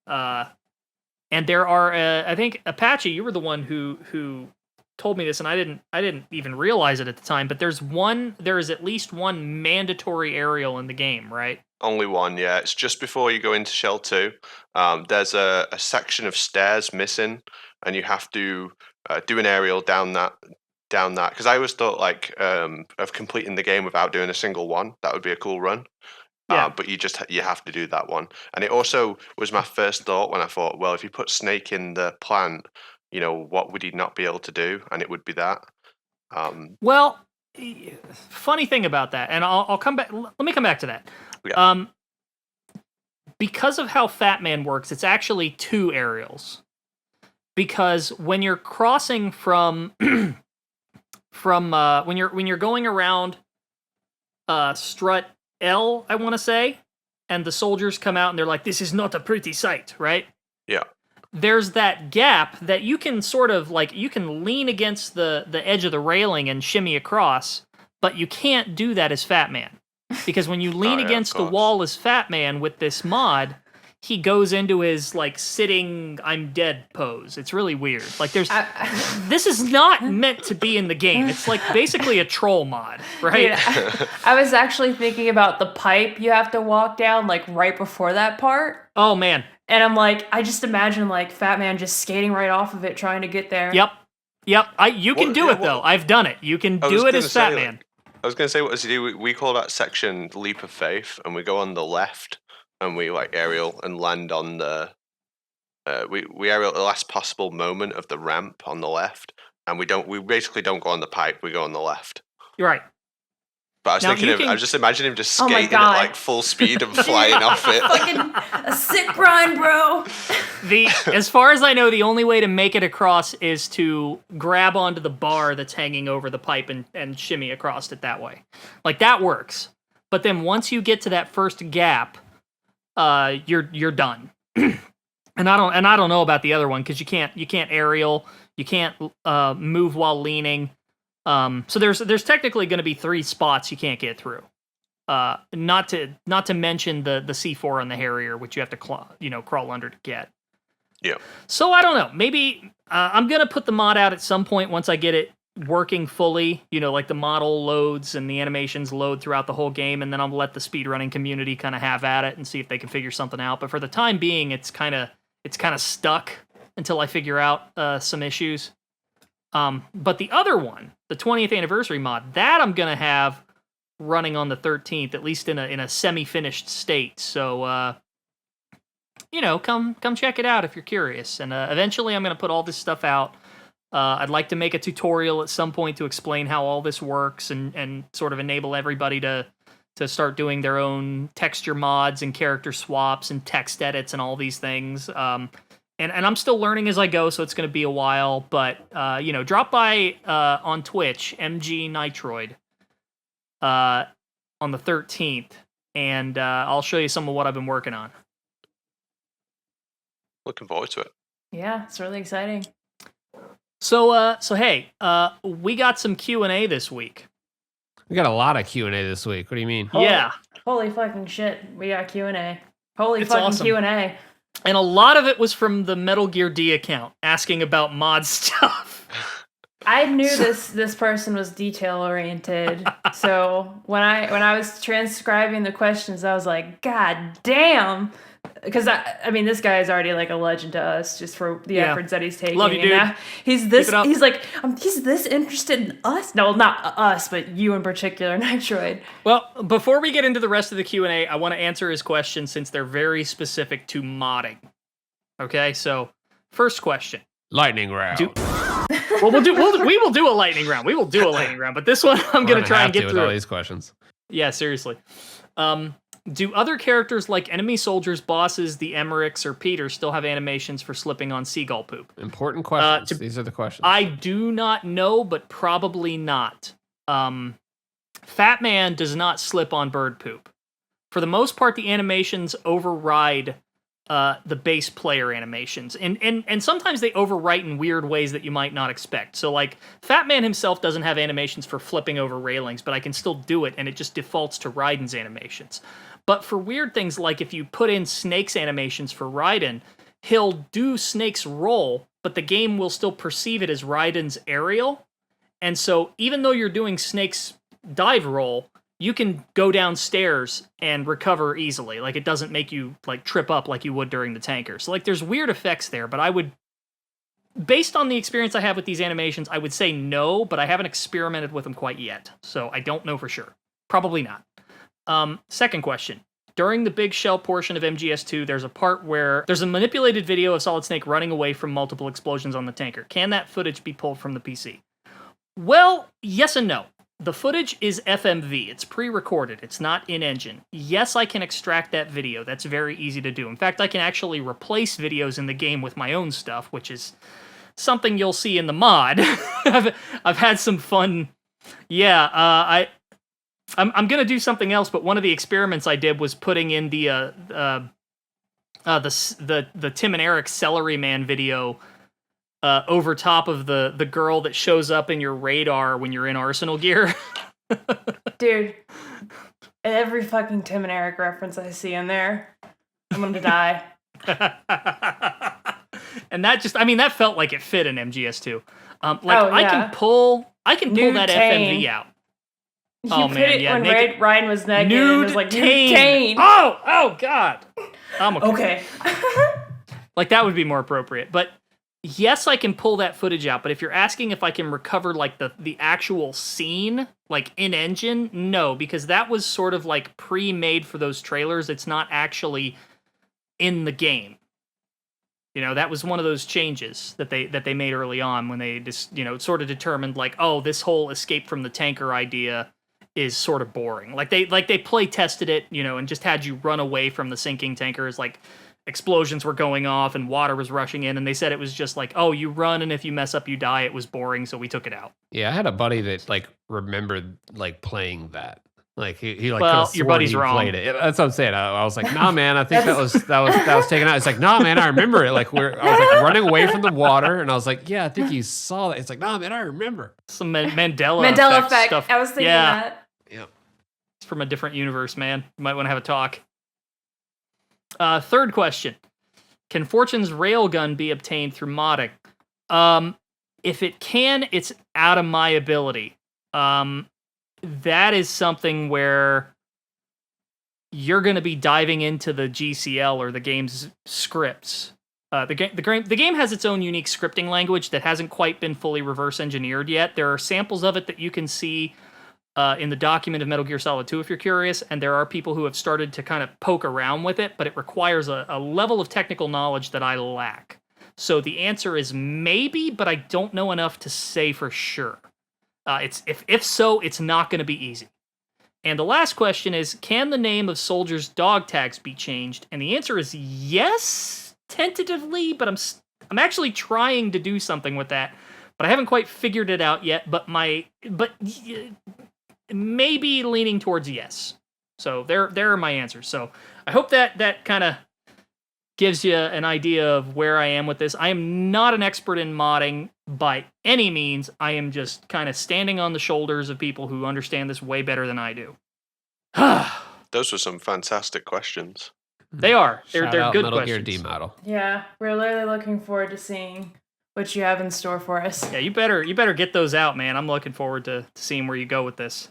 And there are, I think, Apache, you were the one who told me this, and I didn't even realize it at the time, but there is at least one mandatory aerial in the game, right? Only one, yeah. It's just before you go into Shell 2. There's a section of stairs missing, and you have to do an aerial down that. Because I always thought, like, of completing the game without doing a single one. That would be a cool run. Yeah. But you have to do that one. And it also was my first thought when I thought, well, if you put Snake in the plant, what would he not be able to do? And it would be that. Well, funny thing about that, and I'll come back. Let me come back to that. Yeah. Because of how Fatman works, it's actually two aerials. Because when you're crossing from when you're going around strut L, I want to say, and the soldiers come out and they're like, "This is not a pretty sight," right? Yeah. There's that gap that you can sort of you can lean against the edge of the railing and shimmy across, but you can't do that as Fatman. Because when you lean against the wall as Fatman with this mod, he goes into his sitting I'm dead pose. It's really weird. This is not meant to be in the game. It's basically a troll mod, right? Yeah, I was actually thinking about the pipe you have to walk down right before that part. Oh man. And I'm I just imagine Fatman just skating right off of it trying to get there. Yep. You can do it though. I've done it. You can do it as Fatman. I was going to say, what does he do? We call that section Leap of Faith, and we go on the left, and we aerial and land on the... we aerial at the last possible moment of the ramp on the left, and we basically don't go on the pipe, we go on the left. You're right. But I was just imagining him just skating at full speed and flying off it. Fucking a sick grind, bro. As far as I know, the only way to make it across is to grab onto the bar that's hanging over the pipe and shimmy across it that way. That works. But then once you get to that first gap, you're done. And I don't know about the other one because you can't aerial, you can't move while leaning. So there's technically going to be 3 spots you can't get through. Not to mention the C4 on the Harrier, which you have to crawl under to get. Yeah. So I don't know. Maybe I'm gonna put the mod out at some point once I get it working fully. The model loads and the animations load throughout the whole game, and then I'll let the speedrunning community kind of have at it and see if they can figure something out. But for the time being, it's kind of stuck until I figure out some issues. But the other one, the 20th anniversary mod, that I'm gonna have running on the 13th, at least in a semi-finished state. So, come check it out if you're curious. And eventually, I'm gonna put all this stuff out. I'd like to make a tutorial at some point to explain how all this works and sort of enable everybody to start doing their own texture mods and character swaps and text edits and all these things. And I'm still learning as I go, so it's going to be a while. But, drop by on Twitch, MG Nitroid, on the 13th, and I'll show you some of what I've been working on. Looking forward to it. Yeah, it's really exciting. So hey, we got some Q&A this week. We got a lot of Q&A this week. What do you mean? Holy fucking shit, we got Q&A. Holy It's fucking awesome. Q&A. And a lot of it was from the Metal Gear D account, asking about mod stuff. I knew this person was detail oriented. So when I was transcribing the questions, I was like, God damn. Because I mean, this guy is already like a legend to us just for the efforts that he's taking. Love you, dude. And now he's this interested in us. No, not us, but you in particular, Nitroid. Well, before we get into the rest of the Q&A, I want to answer his questions since they're very specific to modding. Okay, so first question. Lightning round. We will do a lightning round. We will do a lightning round, but this one I'm going to try and get through all these questions. Yeah, seriously. Do other characters like enemy soldiers, bosses, the Emmerichs, or Peter still have animations for slipping on seagull poop? Important questions. These are the questions. I do not know, but probably not. Fatman does not slip on bird poop. For the most part, the animations override the base player animations. And sometimes they overwrite in weird ways that you might not expect. So, like, Fatman himself doesn't have animations for flipping over railings, but I can still do it, and it just defaults to Raiden's animations. But for weird things, like if you put in Snake's animations for Raiden, he'll do Snake's roll, but the game will still perceive it as Raiden's aerial. And so even though you're doing Snake's dive roll, you can go downstairs and recover easily. Like, it doesn't make you, like, trip up like you would during the tanker. So, like, there's weird effects there, but I would, based on the experience I have with these animations, I would say no, but I haven't experimented with them quite yet. So I don't know for sure. Probably not. Second question. During the big shell portion of MGS2, there's a part where there's a manipulated video of Solid Snake running away from multiple explosions on the tanker. Can that footage be pulled from the PC? Well, yes and no. The footage is FMV. It's pre-recorded. It's not in-engine. Yes, I can extract that video. That's very easy to do. In fact, I can actually replace videos in the game with my own stuff, which is something you'll see in the mod. I've had some fun. Yeah, I'm gonna do something else, but one of the experiments I did was putting in the Tim and Eric Celery Man video over top of the girl that shows up in your radar when you're in Arsenal gear. Dude, every fucking Tim and Eric reference I see in there, I'm gonna die. And that just, I mean, that felt like it fit in MGS2. I can pull that FMV out. You put it when Ryan was naked. Nude and it was like, Tane. Oh God. I'm okay. Like, that would be more appropriate. But yes, I can pull that footage out. But if you're asking if I can recover, like, the actual scene, like, in engine, no, because that was sort of like pre-made for those trailers. It's not actually in the game. You know, that was one of those changes that they made early on when they just, sort of determined, like, oh, this whole escape from the tanker idea is sort of boring. Like they play tested it, and just had you run away from the sinking tankers, like explosions were going off and water was rushing in, and they said it was just like, oh, you run and if you mess up you die. It was boring, so we took it out. Yeah, I had a buddy that like remembered like playing that. Like he like, well, your buddy's wrong. Played it. That's what I'm saying. I was like, nah, man, I think that was taken out. It's like, nah, man, I remember it. Like I was like running away from the water, and I was like, yeah, I think you saw that. It's like, nah, man, I remember. Some Mandela effect stuff. I was thinking that. Yeah, it's from a different universe, man. You might want to have a talk. Third question: can Fortune's railgun be obtained through modding? If it can, it's out of my ability. That is something where you're going to be diving into the GCL or the game's scripts. The game has its own unique scripting language that hasn't quite been fully reverse engineered yet. There are samples of it that you can see in the document of Metal Gear Solid 2 if you're curious, and there are people who have started to kind of poke around with it, but it requires a level of technical knowledge that I lack. So the answer is maybe, but I don't know enough to say for sure. If so, it's not going to be easy. And the last question is, can the name of soldiers' dog tags be changed? And the answer is yes, tentatively, but I'm actually trying to do something with that, but I haven't quite figured it out yet. But maybe leaning towards yes. So there are my answers. So I hope that kind of gives you an idea of where I am with this. I am not an expert in modding by any means. I am just kind of standing on the shoulders of people who understand this way better than I do. Those were some fantastic questions. They are. They're Shout out good Metal questions. Gear D model. Yeah, we're literally looking forward to seeing what you have in store for us. Yeah, you better get those out, man. I'm looking forward to seeing where you go with this.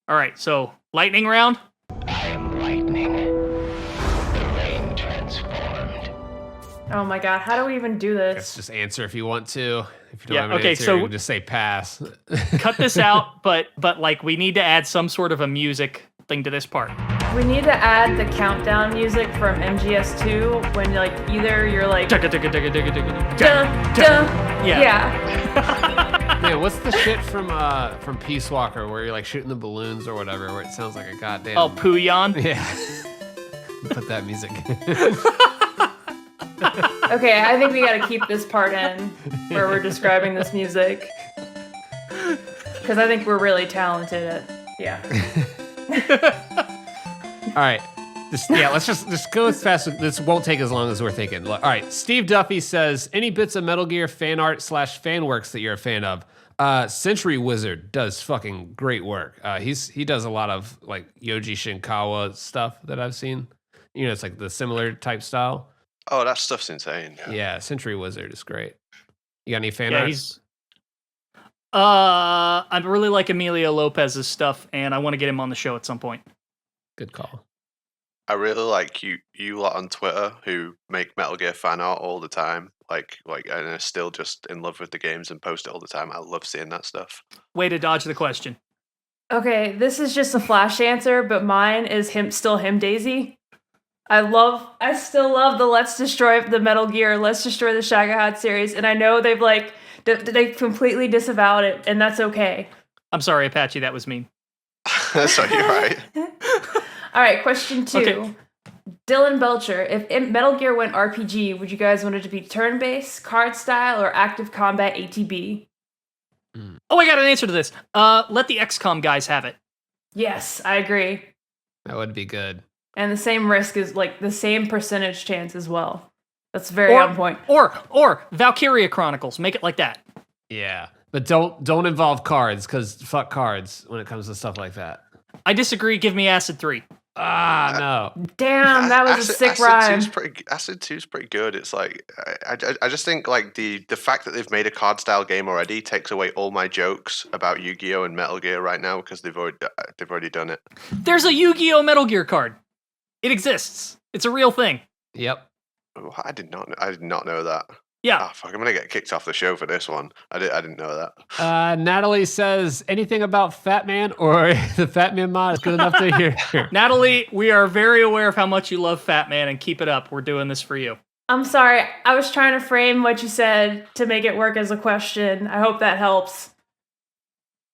All right, so lightning round. I am lightning. The rain transformed. Oh my god, how do we even do Guess this? just answer if you want to. If you don't Yeah, have an okay, answer, so- you can just say pass. Cut this out, but like we need to add some sort of a music thing to this part. We need to add the countdown music from MGS2 when like either you're like duh, duh, yeah. Man, what's the shit from Peace Walker where you're like shooting the balloons or whatever, where it sounds like a goddamn. Oh, Puyon. Yeah. Put that music. Okay, I think we gotta keep this part in where we're describing this music. Because I think we're really talented at All right. Let's just go as fast. This won't take as long as we're thinking. All right. Steve Duffy says, any bits of Metal Gear fan art / fan works that you're a fan of? Century Wizard does fucking great work. He does a lot of like Yoji Shinkawa stuff that I've seen. You know, it's like the similar type style. Oh, that stuff's insane. Yeah, Century Wizard is great. You got any fan Yeah, art? I really like Emilio Lopez's stuff, and I want to get him on the show at some point. Good call. I really like you lot on Twitter who make Metal Gear fan art all the time. Like, and are still just in love with the games and post it all the time. I love seeing that stuff. Way to dodge the question. Okay, this is just a flash answer, but mine is him Daisy. I still love the Let's Destroy the Metal Gear, Let's Destroy the Shagahat series, and I know they completely disavowed it, and that's okay. I'm sorry, Apache, that was mean. So you're right. All right, question 2. Okay. Dylan Belcher, if Metal Gear went RPG, would you guys want it to be turn-based, card style, or active combat ATB? Oh, I got an answer to this. Let the XCOM guys have it. Yes, I agree. That would be good. And the same risk is like the same percentage chance as well. That's very on point. Or Valkyria Chronicles. Make it like that. Yeah. But don't involve cards, because fuck cards when it comes to stuff like that. I disagree. Give me Acid 3. No. Damn, that was a sick rhyme. Acid 2's pretty good. It's like I just think like the fact that they've made a card style game already takes away all my jokes about Yu-Gi-Oh and Metal Gear right now because they've already done it. There's a Yu-Gi-Oh Metal Gear card. It exists. It's a real thing. Yep. Oh, I did not know that. Yeah. Oh, fuck, I'm gonna get kicked off the show for this one. I didn't know that. Natalie says, anything about Fatman or the Fatman mod is good enough to hear. Natalie, we are very aware of how much you love Fatman, and keep it up. We're doing this for you. I'm sorry. I was trying to frame what you said to make it work as a question. I hope that helps.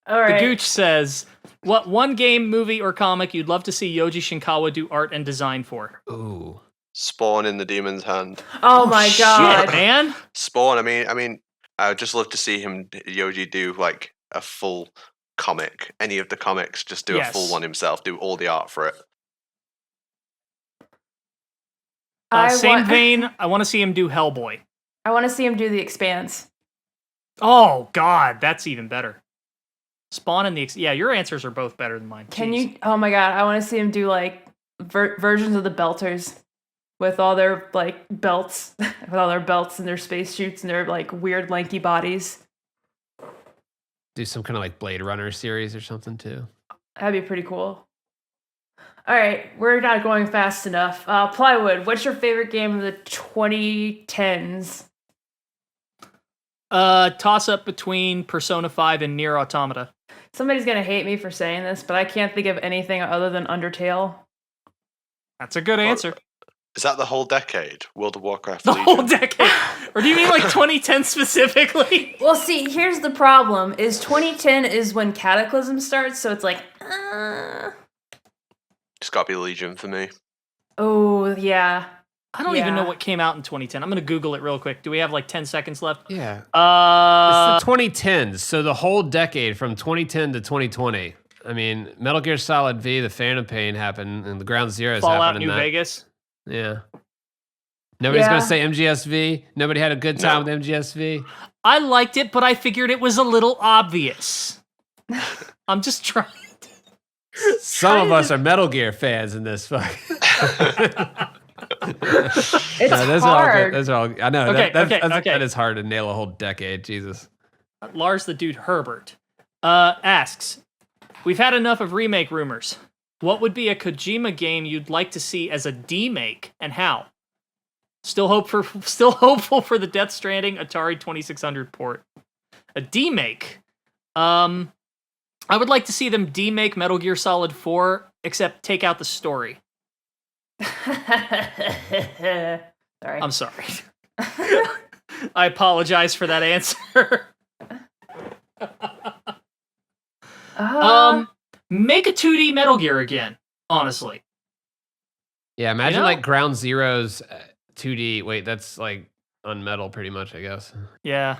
All right. The Gooch says, what one game, movie, or comic you'd love to see Yoji Shinkawa do art and design for? Ooh. Spawn in the Demon's Hand. Oh my god. Shit, man. Spawn. I mean, I would just love to see Yoji do like a full comic. Any of the comics, just do a full one himself. Do all the art for it. Same vein. I want to see him do Hellboy. I want to see him do The Expanse. Oh god, that's even better. Spawn and yeah, your answers are both better than mine. Can Jeez. you? Oh my god, I want to see him do like versions of the Belters. With all their like belts, with all their belts and their spacesuits and their like weird lanky bodies. Do some kind of like Blade Runner series or something too. That'd be pretty cool. All right, we're not going fast enough. Plywood, what's your favorite game of the 2010s? Toss up between Persona 5 and Nier Automata. Somebody's gonna hate me for saying this, but I can't think of anything other than Undertale. That's a good answer. Is that the whole decade? World of Warcraft The Legion? whole decade? Or do you mean like 2010 specifically? Well, see, here's the problem: is 2010 is when Cataclysm starts, so it's like, It's gotta be Legion for me. oh yeah. I don't even know what came out in 2010. I'm gonna Google it real quick. Do we have like 10 seconds left? Yeah. It's the 2010s, so the whole decade from 2010 to 2020. I mean, Metal Gear Solid V, the Phantom Pain happened, and the Ground Zeroes Fallout happened in New that. Vegas. Yeah. Nobody's going to say MGSV. Nobody had a good time with MGSV. I liked it, but I figured it was a little obvious. I'm just trying. Some of us are Metal Gear fans in this fuck. It's hard. Those are all. I know. Okay, That is hard to nail a whole decade. Jesus. Lars the Dude Herbert asks, we've had enough of remake rumors. What would be a Kojima game you'd like to see as a demake, and how? Still hopeful for the Death Stranding Atari 2600 port. A demake. I would like to see them demake Metal Gear Solid 4, except take out the story. Sorry. I'm sorry. I apologize for that answer. Make a 2D Metal Gear again, honestly. Yeah, imagine like Ground Zero's 2D. Wait, that's like Unmetal pretty much, I guess. Yeah.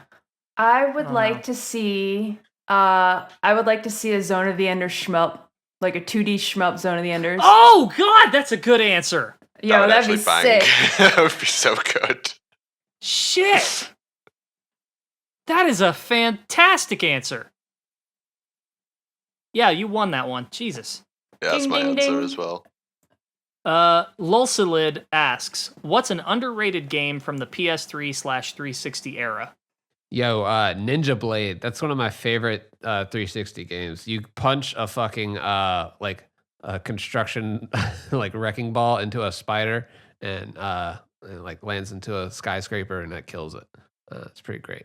I would like to see a Zone of the Enders shmup, like a 2D shmup Zone of the Enders. Oh god, that's a good answer. Yo, that'd be sick. That would be so good. Shit. That is a fantastic answer. Yeah, you won that one. Jesus. Yeah, that's Ding, my ding, answer ding. as well. Lulsalid asks, what's an underrated game from the PS3/360 era? Yo, Ninja Blade. That's one of my favorite 360 games. You punch a fucking like a construction like wrecking ball into a spider, and it like lands into a skyscraper, and that kills it. It's pretty great.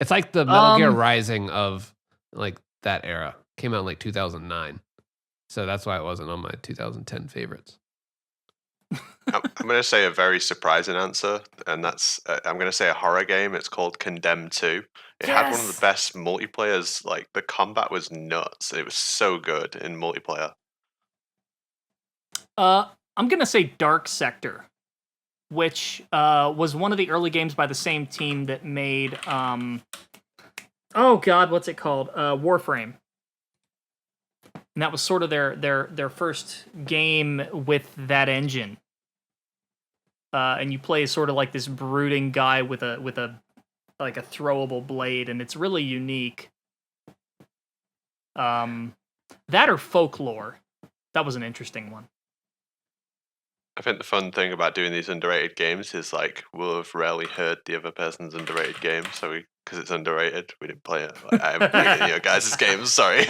It's like the Metal Gear Rising of like that era. Came out in like 2009, so that's why it wasn't on my 2010 favorites. I'm going to say a very surprising answer, and that's I'm going to say a horror game. It's called Condemned 2. It had one of the best multiplayers. Like, the combat was nuts. It was so good in multiplayer. I'm going to say Dark Sector, which was one of the early games by the same team that made oh god, what's it called? Warframe. And that was sort of their first game with that engine. And you play as sort of like this brooding guy with a like a throwable blade, and it's really unique. That or Folklore. That was an interesting one. I think the fun thing about doing these underrated games is like we'll have rarely heard the other person's underrated game, so because it's underrated, we didn't play it. Like, I haven't played any of your guys' games. Sorry.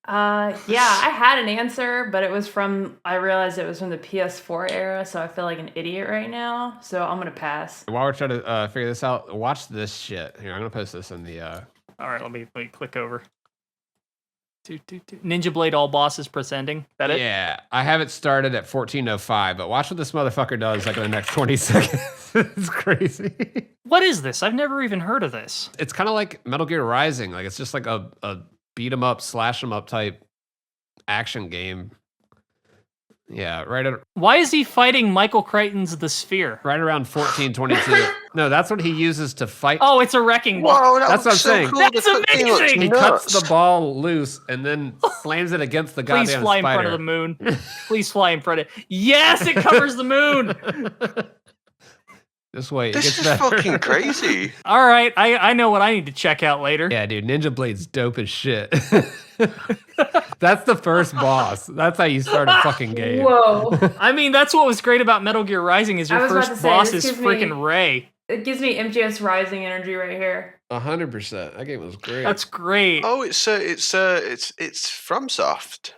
Yeah, I had an answer, but I realized it was from the PS4 era, so I feel like an idiot right now. So I'm gonna pass. While we're trying to figure this out, watch this shit. Here, I'm gonna post this in the. All right, let me click over. Ninja Blade all bosses presenting. That it? Yeah, I have it started at 14:05, but watch what this motherfucker does like in the next 20 seconds. It's crazy. What is this? I've never even heard of this. It's kind of like Metal Gear Rising. Like it's just like a beat 'em up, slash 'em up type action game. Yeah, Why is he fighting Michael Crichton's The Sphere? right around 14:22. No, that's what he uses to fight. Oh, it's a wrecking ball. Whoa, That's what I'm saying. That's amazing! He cuts the ball loose and then slams it against the goddamn Please fly in front spider. of the moon. Please fly in front of it. Yes, it covers the moon. This way, This it gets is better. fucking crazy. All right, I know what I need to check out later. Yeah, dude, Ninja Blade's dope as shit. That's the first boss. That's how you start a fucking game. Whoa. I mean, that's what was great about Metal Gear Rising is I your was about first to say, boss this is gives me- freaking Ray. It gives me MGS Rising energy right here. 100%. That game was great. That's great. Oh, it's FromSoft,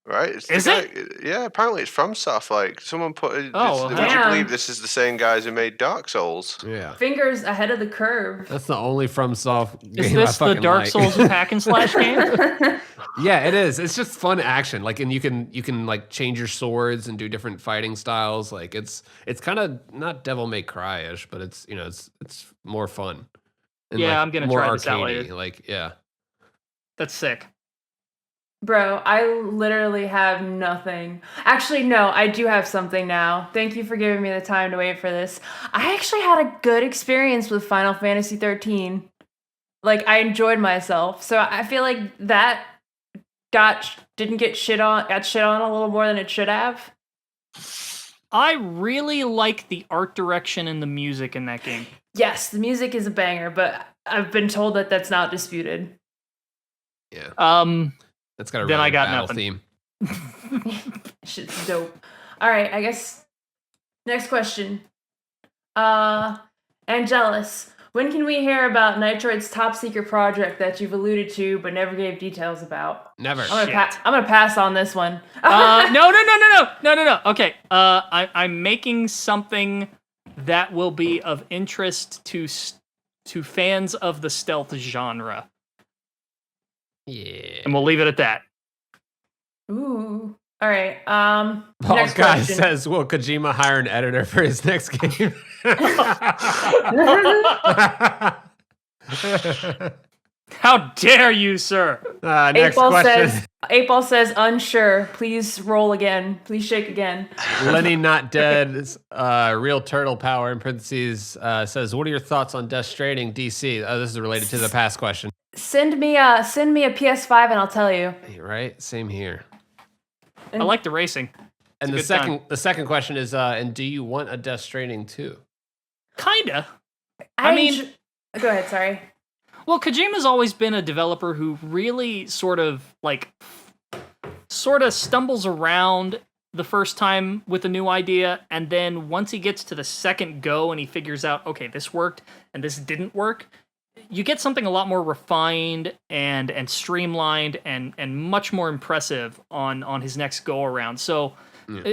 right? It's the Is guy- it? Yeah, apparently it's FromSoft. Like someone put. Oh, well, would you damn. believe this is the same guys who made Dark Souls? Yeah. Fingers ahead of the curve. That's the only FromSoft game Is I this the fucking Dark like. Souls hack and slash game? Yeah, it is. It's just fun action. Like, and you can like change your swords and do different fighting styles. Like, it's kind of not Devil May Cry-ish, but it's it's more fun. And Yeah, like, I'm gonna more try this out arcadey. later. Like, yeah. That's sick. Bro, I literally have nothing. Actually, no, I do have something now. Thank you for giving me the time to wait for this. I actually had a good experience with Final Fantasy 13. Like, I enjoyed myself. So I feel like that got shit on a little more than it should have. I really like the art direction and the music in that game. Yes, the music is a banger, but I've been told that that's not disputed. Yeah. Um, That's got a Then really I got battle nothing. theme. Shit's dope. All right, I guess next question. Angelus, when can we hear about Nitroid's top secret project that you've alluded to but never gave details about? Never. I'm gonna pass on this one. No. Okay. I'm making something that will be of interest to fans of the stealth genre. Yeah. And we'll leave it at that. Ooh. All right. Paul Next Guy question. says, will Kojima hire an editor for his next game? How dare you, sir? Next question. 8-Ball says, unsure. Please roll again. Please shake again. Lenny Not Dead, Real Turtle Power in parentheses, says, what are your thoughts on Death Stranding DC? Oh, this is related to the past question. Send me a PS5 and I'll tell you. Right? Same here. I like the racing. And the second question is, and do you want a Death Stranding 2? Kinda. I mean, go ahead, sorry. Well, Kojima's always been a developer who really sort of stumbles around the first time with a new idea, and then once he gets to the second go and he figures out, okay, this worked and this didn't work, you get something a lot more refined and streamlined and much more impressive on his next go around. So,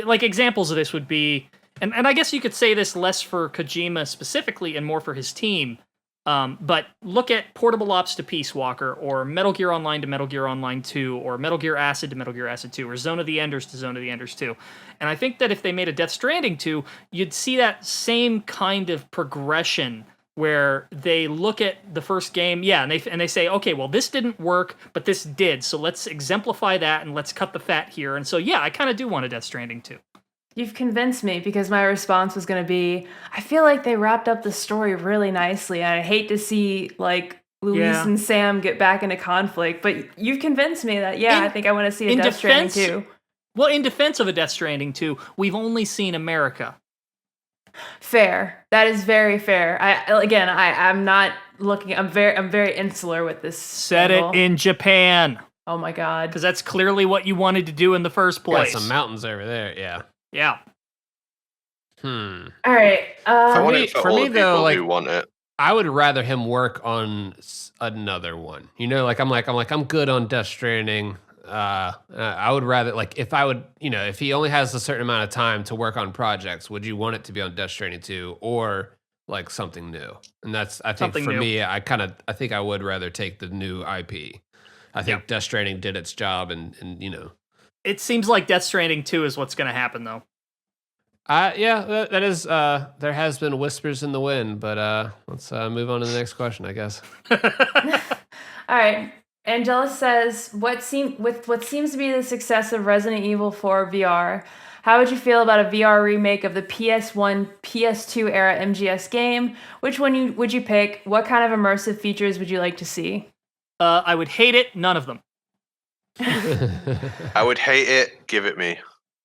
like examples of this would be, and I guess you could say this less for Kojima specifically and more for his team. But look at Portable Ops to Peace Walker, or Metal Gear Online to Metal Gear Online 2, or Metal Gear Acid to Metal Gear Acid 2, or Zone of the Enders to Zone of the Enders 2. And I think that if they made a Death Stranding 2, you'd see that same kind of progression where they look at the first game, and they say, okay, well, this didn't work, but this did, so let's exemplify that and let's cut the fat here. And so, yeah, I kind of do want a Death Stranding 2. You've convinced me, because my response was going to be, I feel like they wrapped up the story really nicely, and I hate to see, like, Luis and Sam get back into conflict, but you've convinced me that, I think I want to see a Death Stranding 2. Well, in defense of a Death Stranding 2, we've only seen America. Fair. That is very fair. I'm not looking. I'm very insular with this. Set it in Japan. Oh my god. Because that's clearly what you wanted to do in the first place. Got some mountains over there. Yeah. Yeah. All right. For me though, like, who want it. I would rather him work on another one. You know, I'm good on Death Stranding. I would rather, like, if he only has a certain amount of time to work on projects, would you want it to be on Death Stranding 2 or like something new? And that's, I think for me, I think I would rather take the new IP. I think Death Stranding did its job and you know. It seems like Death Stranding 2 is what's going to happen though. That is, there has been whispers in the wind, but let's move on to the next question, I guess. All right. Angelus says, what seems to be the success of Resident Evil 4 VR, how would you feel about a VR remake of the PS1, PS2 era MGS game? Which one would you pick? What kind of immersive features would you like to see? I would hate it. None of them. I would hate it. Give it me.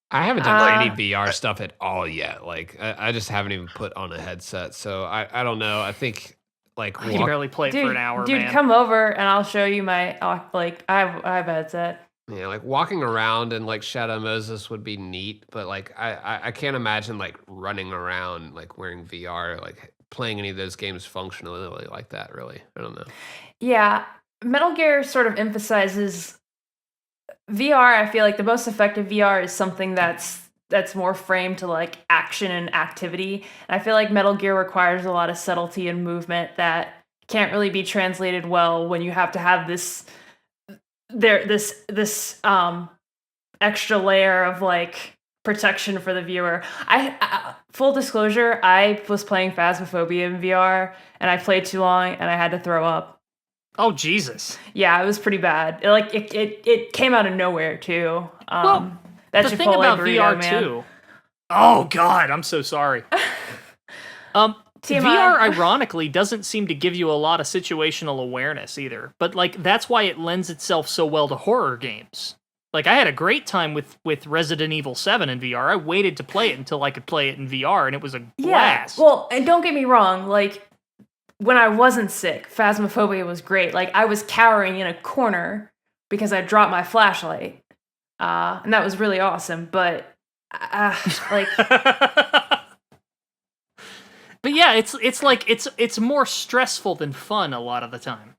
I haven't done any VR stuff at all yet. Like, I just haven't even put on a headset. So I don't know. I think, like, I can barely play it for an hour, dude, man. Come over and I'll show you my, I have a headset. Yeah, like walking around and like Shadow Moses would be neat, but like I can't imagine like running around like wearing VR, like playing any of those games functionally like that, really. I don't know. Yeah. Metal Gear sort of emphasizes VR. I feel like the most effective VR is something that's more framed to like action and activity. And I feel like Metal Gear requires a lot of subtlety and movement that can't really be translated well when you have to have this extra layer of like protection for the viewer. I full disclosure, I was playing Phasmophobia in VR and I played too long and I had to throw up. Oh Jesus! Yeah, it was pretty bad. It came out of nowhere too. Well, that's the thing about VR too. Oh God, I'm so sorry. VR, ironically, doesn't seem to give you a lot of situational awareness either. But like that's why it lends itself so well to horror games. Like I had a great time with Resident Evil 7 in VR. I waited to play it until I could play it in VR, and it was a blast. Yeah. Well, and don't get me wrong, like when I wasn't sick, Phasmophobia was great. Like I was cowering in a corner because I dropped my flashlight. And that was really awesome. But like, but yeah, it's more stressful than fun a lot of the time.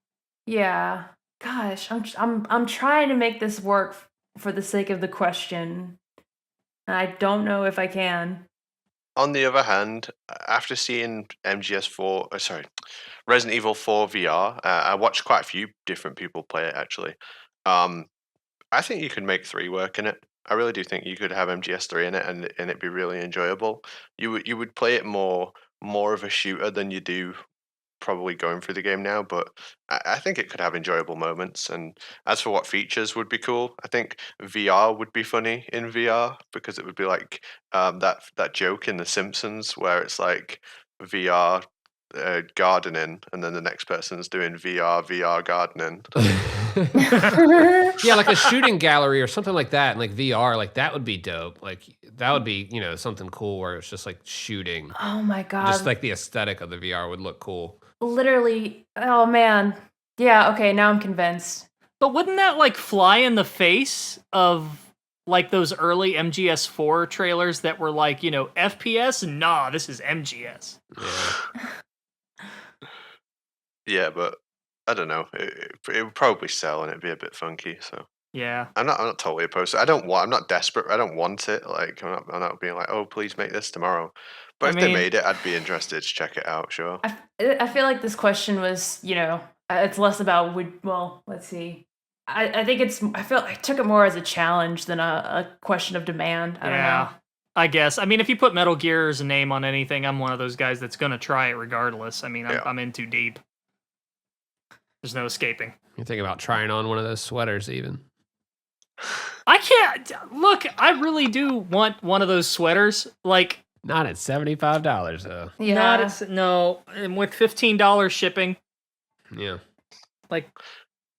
yeah. Gosh, I'm trying to make this work for the sake of the question. And I don't know if I can. On the other hand, after seeing Resident Evil 4 VR, I watched quite a few different people play it actually. I think you could make 3 work in it. I really do think you could have MGS3 in it and it'd be really enjoyable. You would play it more of a shooter than you do probably going through the game now, but I think it could have enjoyable moments. And as for what features would be cool, I think VR would be funny in VR because it would be like that joke in The Simpsons where it's like VR gardening, and then the next person's doing VR gardening. Yeah, like a shooting gallery or something like that, and like VR, like that would be dope. Like that would be, something cool where it's just like shooting. Oh my god. Just like the aesthetic of the VR would look cool. Literally, oh man. Yeah, okay, now I'm convinced. But wouldn't that like fly in the face of like those early MGS4 trailers that were like, FPS? Nah, this is MGS. Yeah. Yeah, but I don't know. It would probably sell and it'd be a bit funky. So Yeah. I'm not totally opposed to it. I'm not desperate. I don't want it. Like I'm not being like, oh, please make this tomorrow. But if they made it, I'd be interested to check it out. Sure. I feel like this question was, it's less about let's see. I think I took it more as a challenge than a question of demand. I don't know. I guess. I mean, if you put Metal Gear's name on anything, I'm one of those guys that's gonna try it regardless. I mean, I'm in too deep. There's no escaping. You think about trying on one of those sweaters, even. I can't look. I really do want one of those sweaters. Like, not at $75 though. Yeah. No, and with $15 shipping. Yeah. Like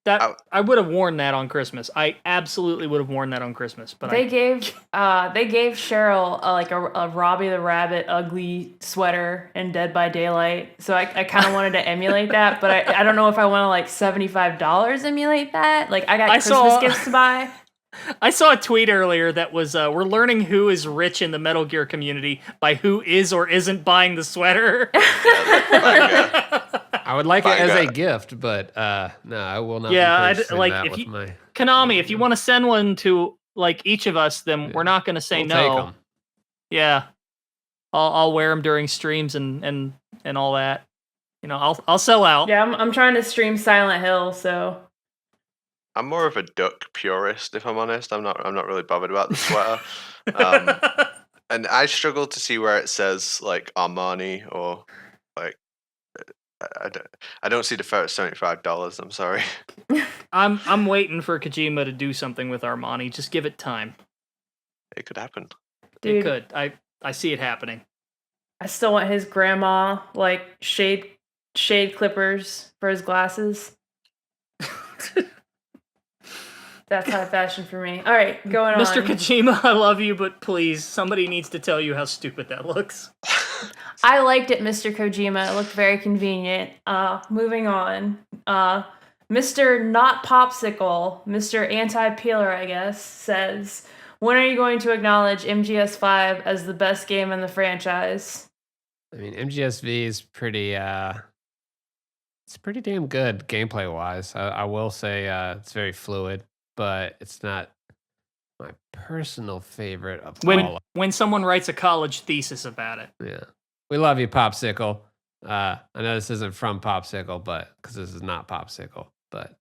that, I would have worn that on Christmas. I absolutely would have worn that on Christmas. But they gave Cheryl a Robbie the Rabbit ugly sweater in Dead by Daylight. So I kind of wanted to emulate that, but I don't know if I want to like $75 emulate that. Like I got Christmas gifts to buy. I saw a tweet earlier that was, we're learning who is rich in the Metal Gear community by who is or isn't buying the sweater. I would like it as a gift, but no, I will not. Yeah, Konami, if you want to send one to like each of us, then we're not going to say no. Take 'em. Yeah, I'll wear them during streams and all that. I'll sell out. Yeah, I'm trying to stream Silent Hill, so. I'm more of a duck purist, if I'm honest. I'm not really bothered about the sweater. And I struggle to see where it says like Armani or like I don't see the fair at $75. I'm sorry. I'm waiting for Kojima to do something with Armani. Just give it time. It could happen. Dude, it could. I see it happening. I still want his grandma like shade clippers for his glasses. That's high fashion for me. All right, going on. Mr. Kojima, I love you, but please, somebody needs to tell you how stupid that looks. I liked it, Mr. Kojima. It looked very convenient. Moving on. Mr. Not Popsicle, Mr. Anti-Peeler, I guess, says, when are you going to acknowledge MGS5 as the best game in the franchise? I mean, MGSV is pretty... it's pretty damn good gameplay-wise. I will say it's very fluid, but it's not my personal favorite of all. When someone writes a college thesis about it. Yeah. We love you, Popsicle. I know this isn't from Popsicle, but because this is not Popsicle, but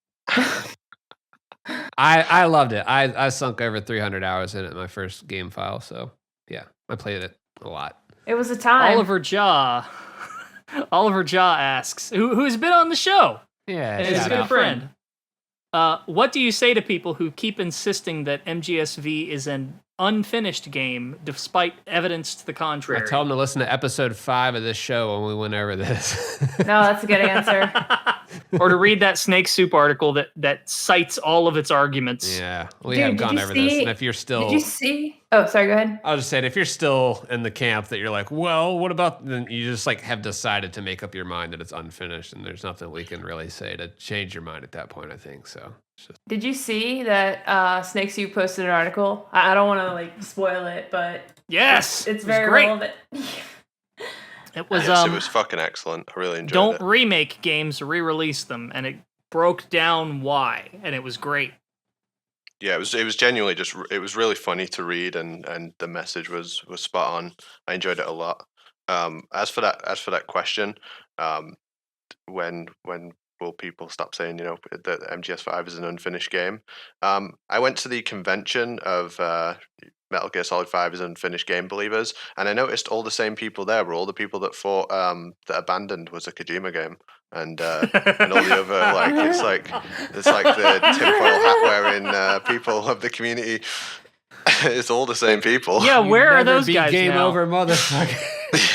I loved it. I sunk over 300 hours in it in my first game file, so yeah, I played it a lot. It was a time. Oliver Jaw asks, who's been on the show? Yeah, and is a good friend. What do you say to people who keep insisting that MGSV is an unfinished game, despite evidence to the contrary? I tell them to listen to episode 5 of this show when we went over this. No, that's a good answer. or to read that Snake Soup article that cites all of its arguments. Yeah, we Dude, have did gone you over this, see- and if you're still, Did you see? Oh, sorry. Go ahead. I was just saying, if you're still in the camp that you're like, well, what about? Then you just like have decided to make up your mind that it's unfinished, and there's nothing we can really say to change your mind at that point. I think so. It's just, Did you see that Snake Soup posted an article? I don't want to like spoil it, but Yes, it's it was very great. relevant. It was Yes, it was fucking excellent. I really enjoyed don't it. remake games, re-release them, and it broke down why, and it was great. Yeah, it was genuinely just it was really funny to read, and the message was spot on. I enjoyed it a lot. As for that question, when will people stop saying that MGS5 is an unfinished game? I went to the convention of Metal Gear Solid 5 is an unfinished game believers, and I noticed all the same people there were all the people that thought that Abandoned was a Kojima game, and all the other it's like the tinfoil hat wearing people of the community. It's all the same people. Yeah, where are those be guys game now? over, motherfucker.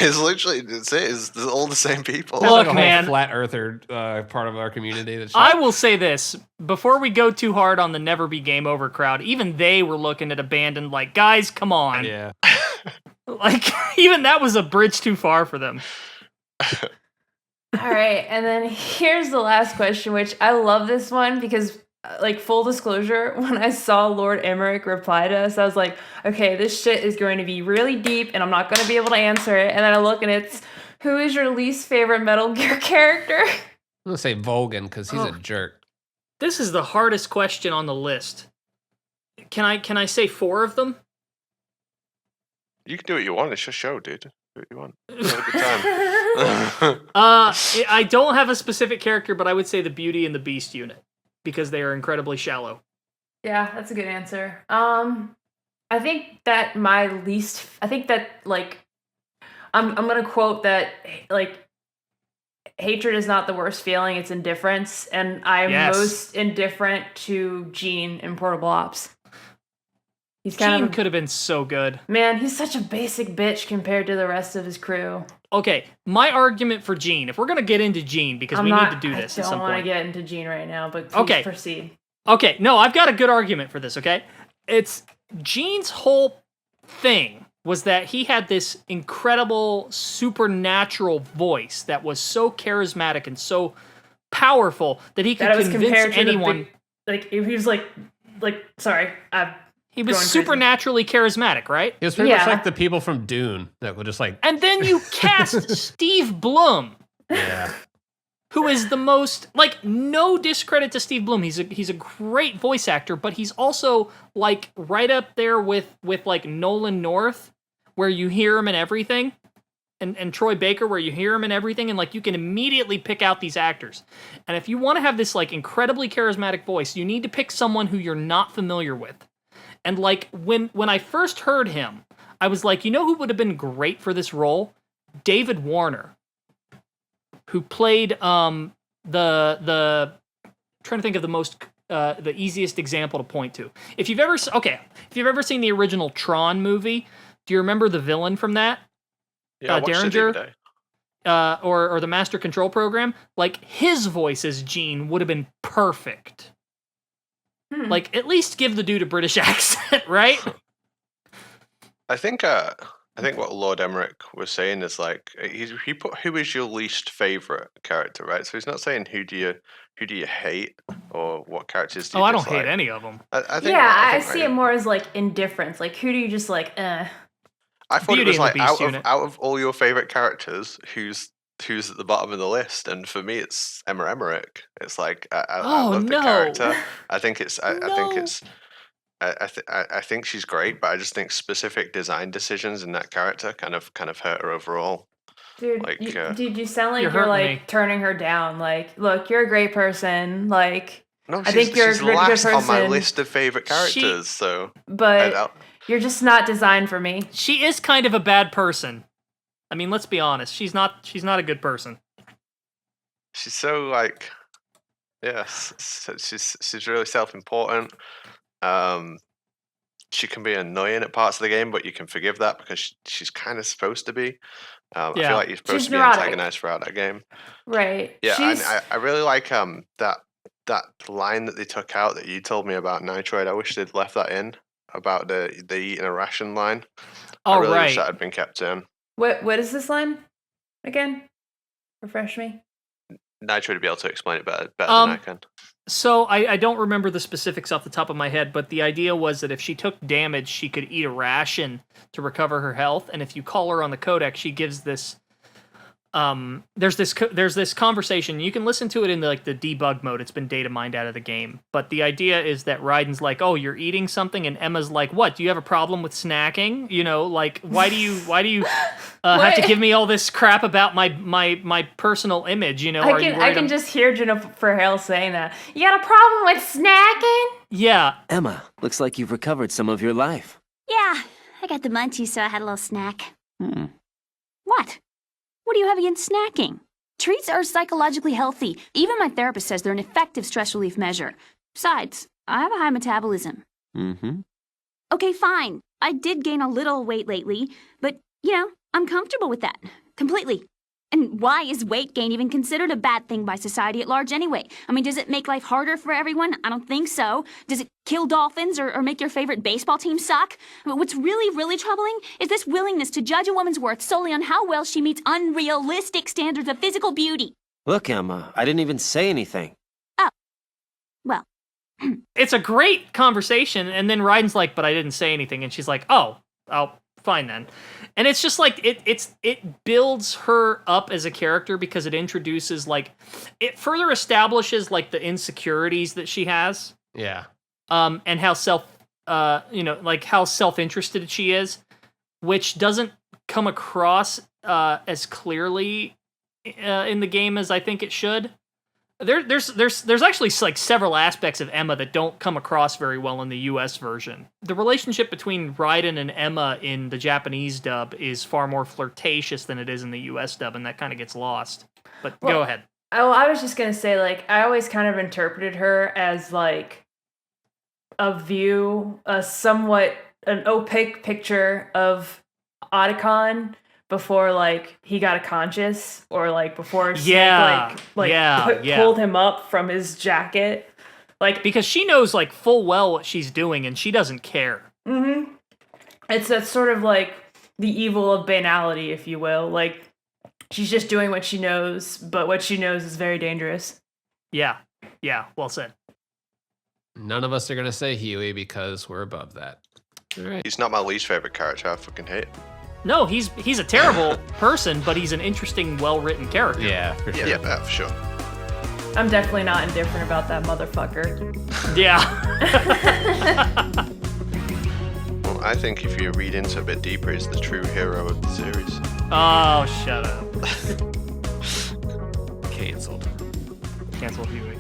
It's literally it's all the same people. Look, Like a whole man. flat earther part of our community. That's I will say this before we go too hard on the never be game over crowd. Even they were looking at Abandoned like, guys, come on. yeah. Like, even that was a bridge too far for them. All right, and then here's the last question, which I love this one because, like, full disclosure, when I saw Lord Emmerich reply to us, I was like, okay, this shit is going to be really deep, and I'm not going to be able to answer it. And then I look and it's, who is your least favorite Metal Gear character? I'm gonna say Volgan because he's a jerk. This is the hardest question on the list. Can I say 4 of them? You can do what you want. It's your show, dude. Do what you want. Have a good time. I don't have a specific character, but I would say the Beauty and the Beast unit because they are incredibly shallow. Yeah, that's a good answer. I think that like, I'm gonna quote that, like, hatred is not the worst feeling, it's indifference, and I'm Yes. most indifferent to Gene in Portable Ops. He's Gene kind of could have been so good. man, he's such a basic bitch compared to the rest of his crew. Okay, my argument for Gene, if we're going to get into Gene, because we need to do this I at some don't want to point. get into Gene right now, but please Okay. proceed. Okay, no, I've got a good argument for this, okay? It's Gene's whole thing was that he had this incredible supernatural voice that was so charismatic and so powerful that he could That was convince compared to anyone. the big, like he was like sorry, He was going crazy. supernaturally charismatic, right? It was pretty much Yeah. like the people from Dune that would just like, And then you cast Steve Blum, yeah. who is the most, like, no discredit to Steve Blum. He's a great voice actor, but he's also like right up there with like Nolan North, where you hear him in everything, and Troy Baker, where you hear him in everything, and like you can immediately pick out these actors. And if you want to have this like incredibly charismatic voice, you need to pick someone who you're not familiar with. And like when I first heard him, I was like, you know who would have been great for this role? David Warner, who played I'm trying to think of the easiest example to point to. If you've ever seen the original Tron movie, do you remember the villain from that? Yeah, I watched it the Derringer? other day. Or the Master Control Program? Like, his voice as Gene would have been perfect. Like, at least give the dude a British accent, right? I think what Lord Emmerich was saying is like he put who is your least favorite character, right? So he's not saying who do you hate or what characters do you I don't dislike. hate any of them. I think I see it more as like indifference. Like, who do you just like? I thought Beauty it was and the like Beast unit. out of all your favorite characters, who's at the bottom of the list, and for me it's Emmerich. It's like I love the no. character. I think it's No. I think she's great, but I just think specific design decisions in that character kind of hurt her overall. Dude, Like, dude, you sound like You're you're hurting like me. turning her down. Like, look, you're a great person. Like, No, I think you're she's a good last on my person. list of favorite characters. So but you're just not designed for me. She is kind of a bad person. I mean, let's be honest. She's not a good person. she's so like, yes, she's really self-important. she can be annoying at parts of the game, but you can forgive that because she's kind of supposed to be. I feel like you're supposed to be neurotic. antagonized throughout that game. Right. Yeah, and I really like that line that they took out that you told me about Nitroid. I wish they'd left that in about the eating a ration line. Oh, I really right. wish that had been kept in. What is this line again? Refresh me. Nitroid would be able to explain it better than I can. So I don't remember the specifics off the top of my head, but the idea was that if she took damage, she could eat a ration to recover her health, and if you call her on the codec, she gives this. There's this conversation. You can listen to it in the debug mode. It's been data mined out of the game, but the idea is that Raiden's like, "Oh, you're eating something," and Emma's like, "What? Do you have a problem with snacking? You know, like why do you have to give me all this crap about my personal image? You know, I can just hear Jennifer Hale saying that. You got a problem with snacking? Yeah, Emma, looks like you've recovered some of your life. Yeah, I got the munchies, so I had a little snack. What? What do you have against snacking? Treats are psychologically healthy. Even my therapist says they're an effective stress relief measure. Besides, I have a high metabolism. Okay, fine. I did gain a little weight lately, but, you know, I'm comfortable with that. Completely. And why is weight gain even considered a bad thing by society at large anyway? I mean, does it make life harder for everyone? I don't think so. Does it kill dolphins or make your favorite baseball team suck? I mean, what's really, really troubling is this willingness to judge a woman's worth solely on how well she meets unrealistic standards of physical beauty. Look, Emma, I didn't even say anything. Oh. Well. it's a great conversation, and then Raiden's like, "But I didn't say anything," and she's like, "Oh, fine then." And it's just like it builds her up as a character because it introduces it further establishes the insecurities that she has. Yeah. And how how self-interested she is, which doesn't come across as clearly in the game as I think it should. There's actually several aspects of Emma that don't come across very well in the US version. The relationship between Raiden and Emma in the Japanese dub is far more flirtatious than it is in the US dub, and that kind of gets lost. But go ahead. Oh, I was just gonna say, I always kind of interpreted her as somewhat an opaque picture of Otacon before he got a conscious, or before Snake pulled him up from his jacket, because she knows full well what she's doing and she doesn't care. It's that sort of the evil of banality, if you will. She's just doing what she knows, but what she knows is very dangerous. Yeah, well said. None of us are gonna say Huey because we're above that. All right. He's not my least favorite character. I fucking hate him. No, he's a terrible person, but he's an interesting, well-written character. Yeah, for sure. Yeah, for sure. I'm definitely not indifferent about that motherfucker. Yeah. Well, I think if you read into a bit deeper, he's the true hero of the series. Oh, shut up. Cancelled. Cancel Huey.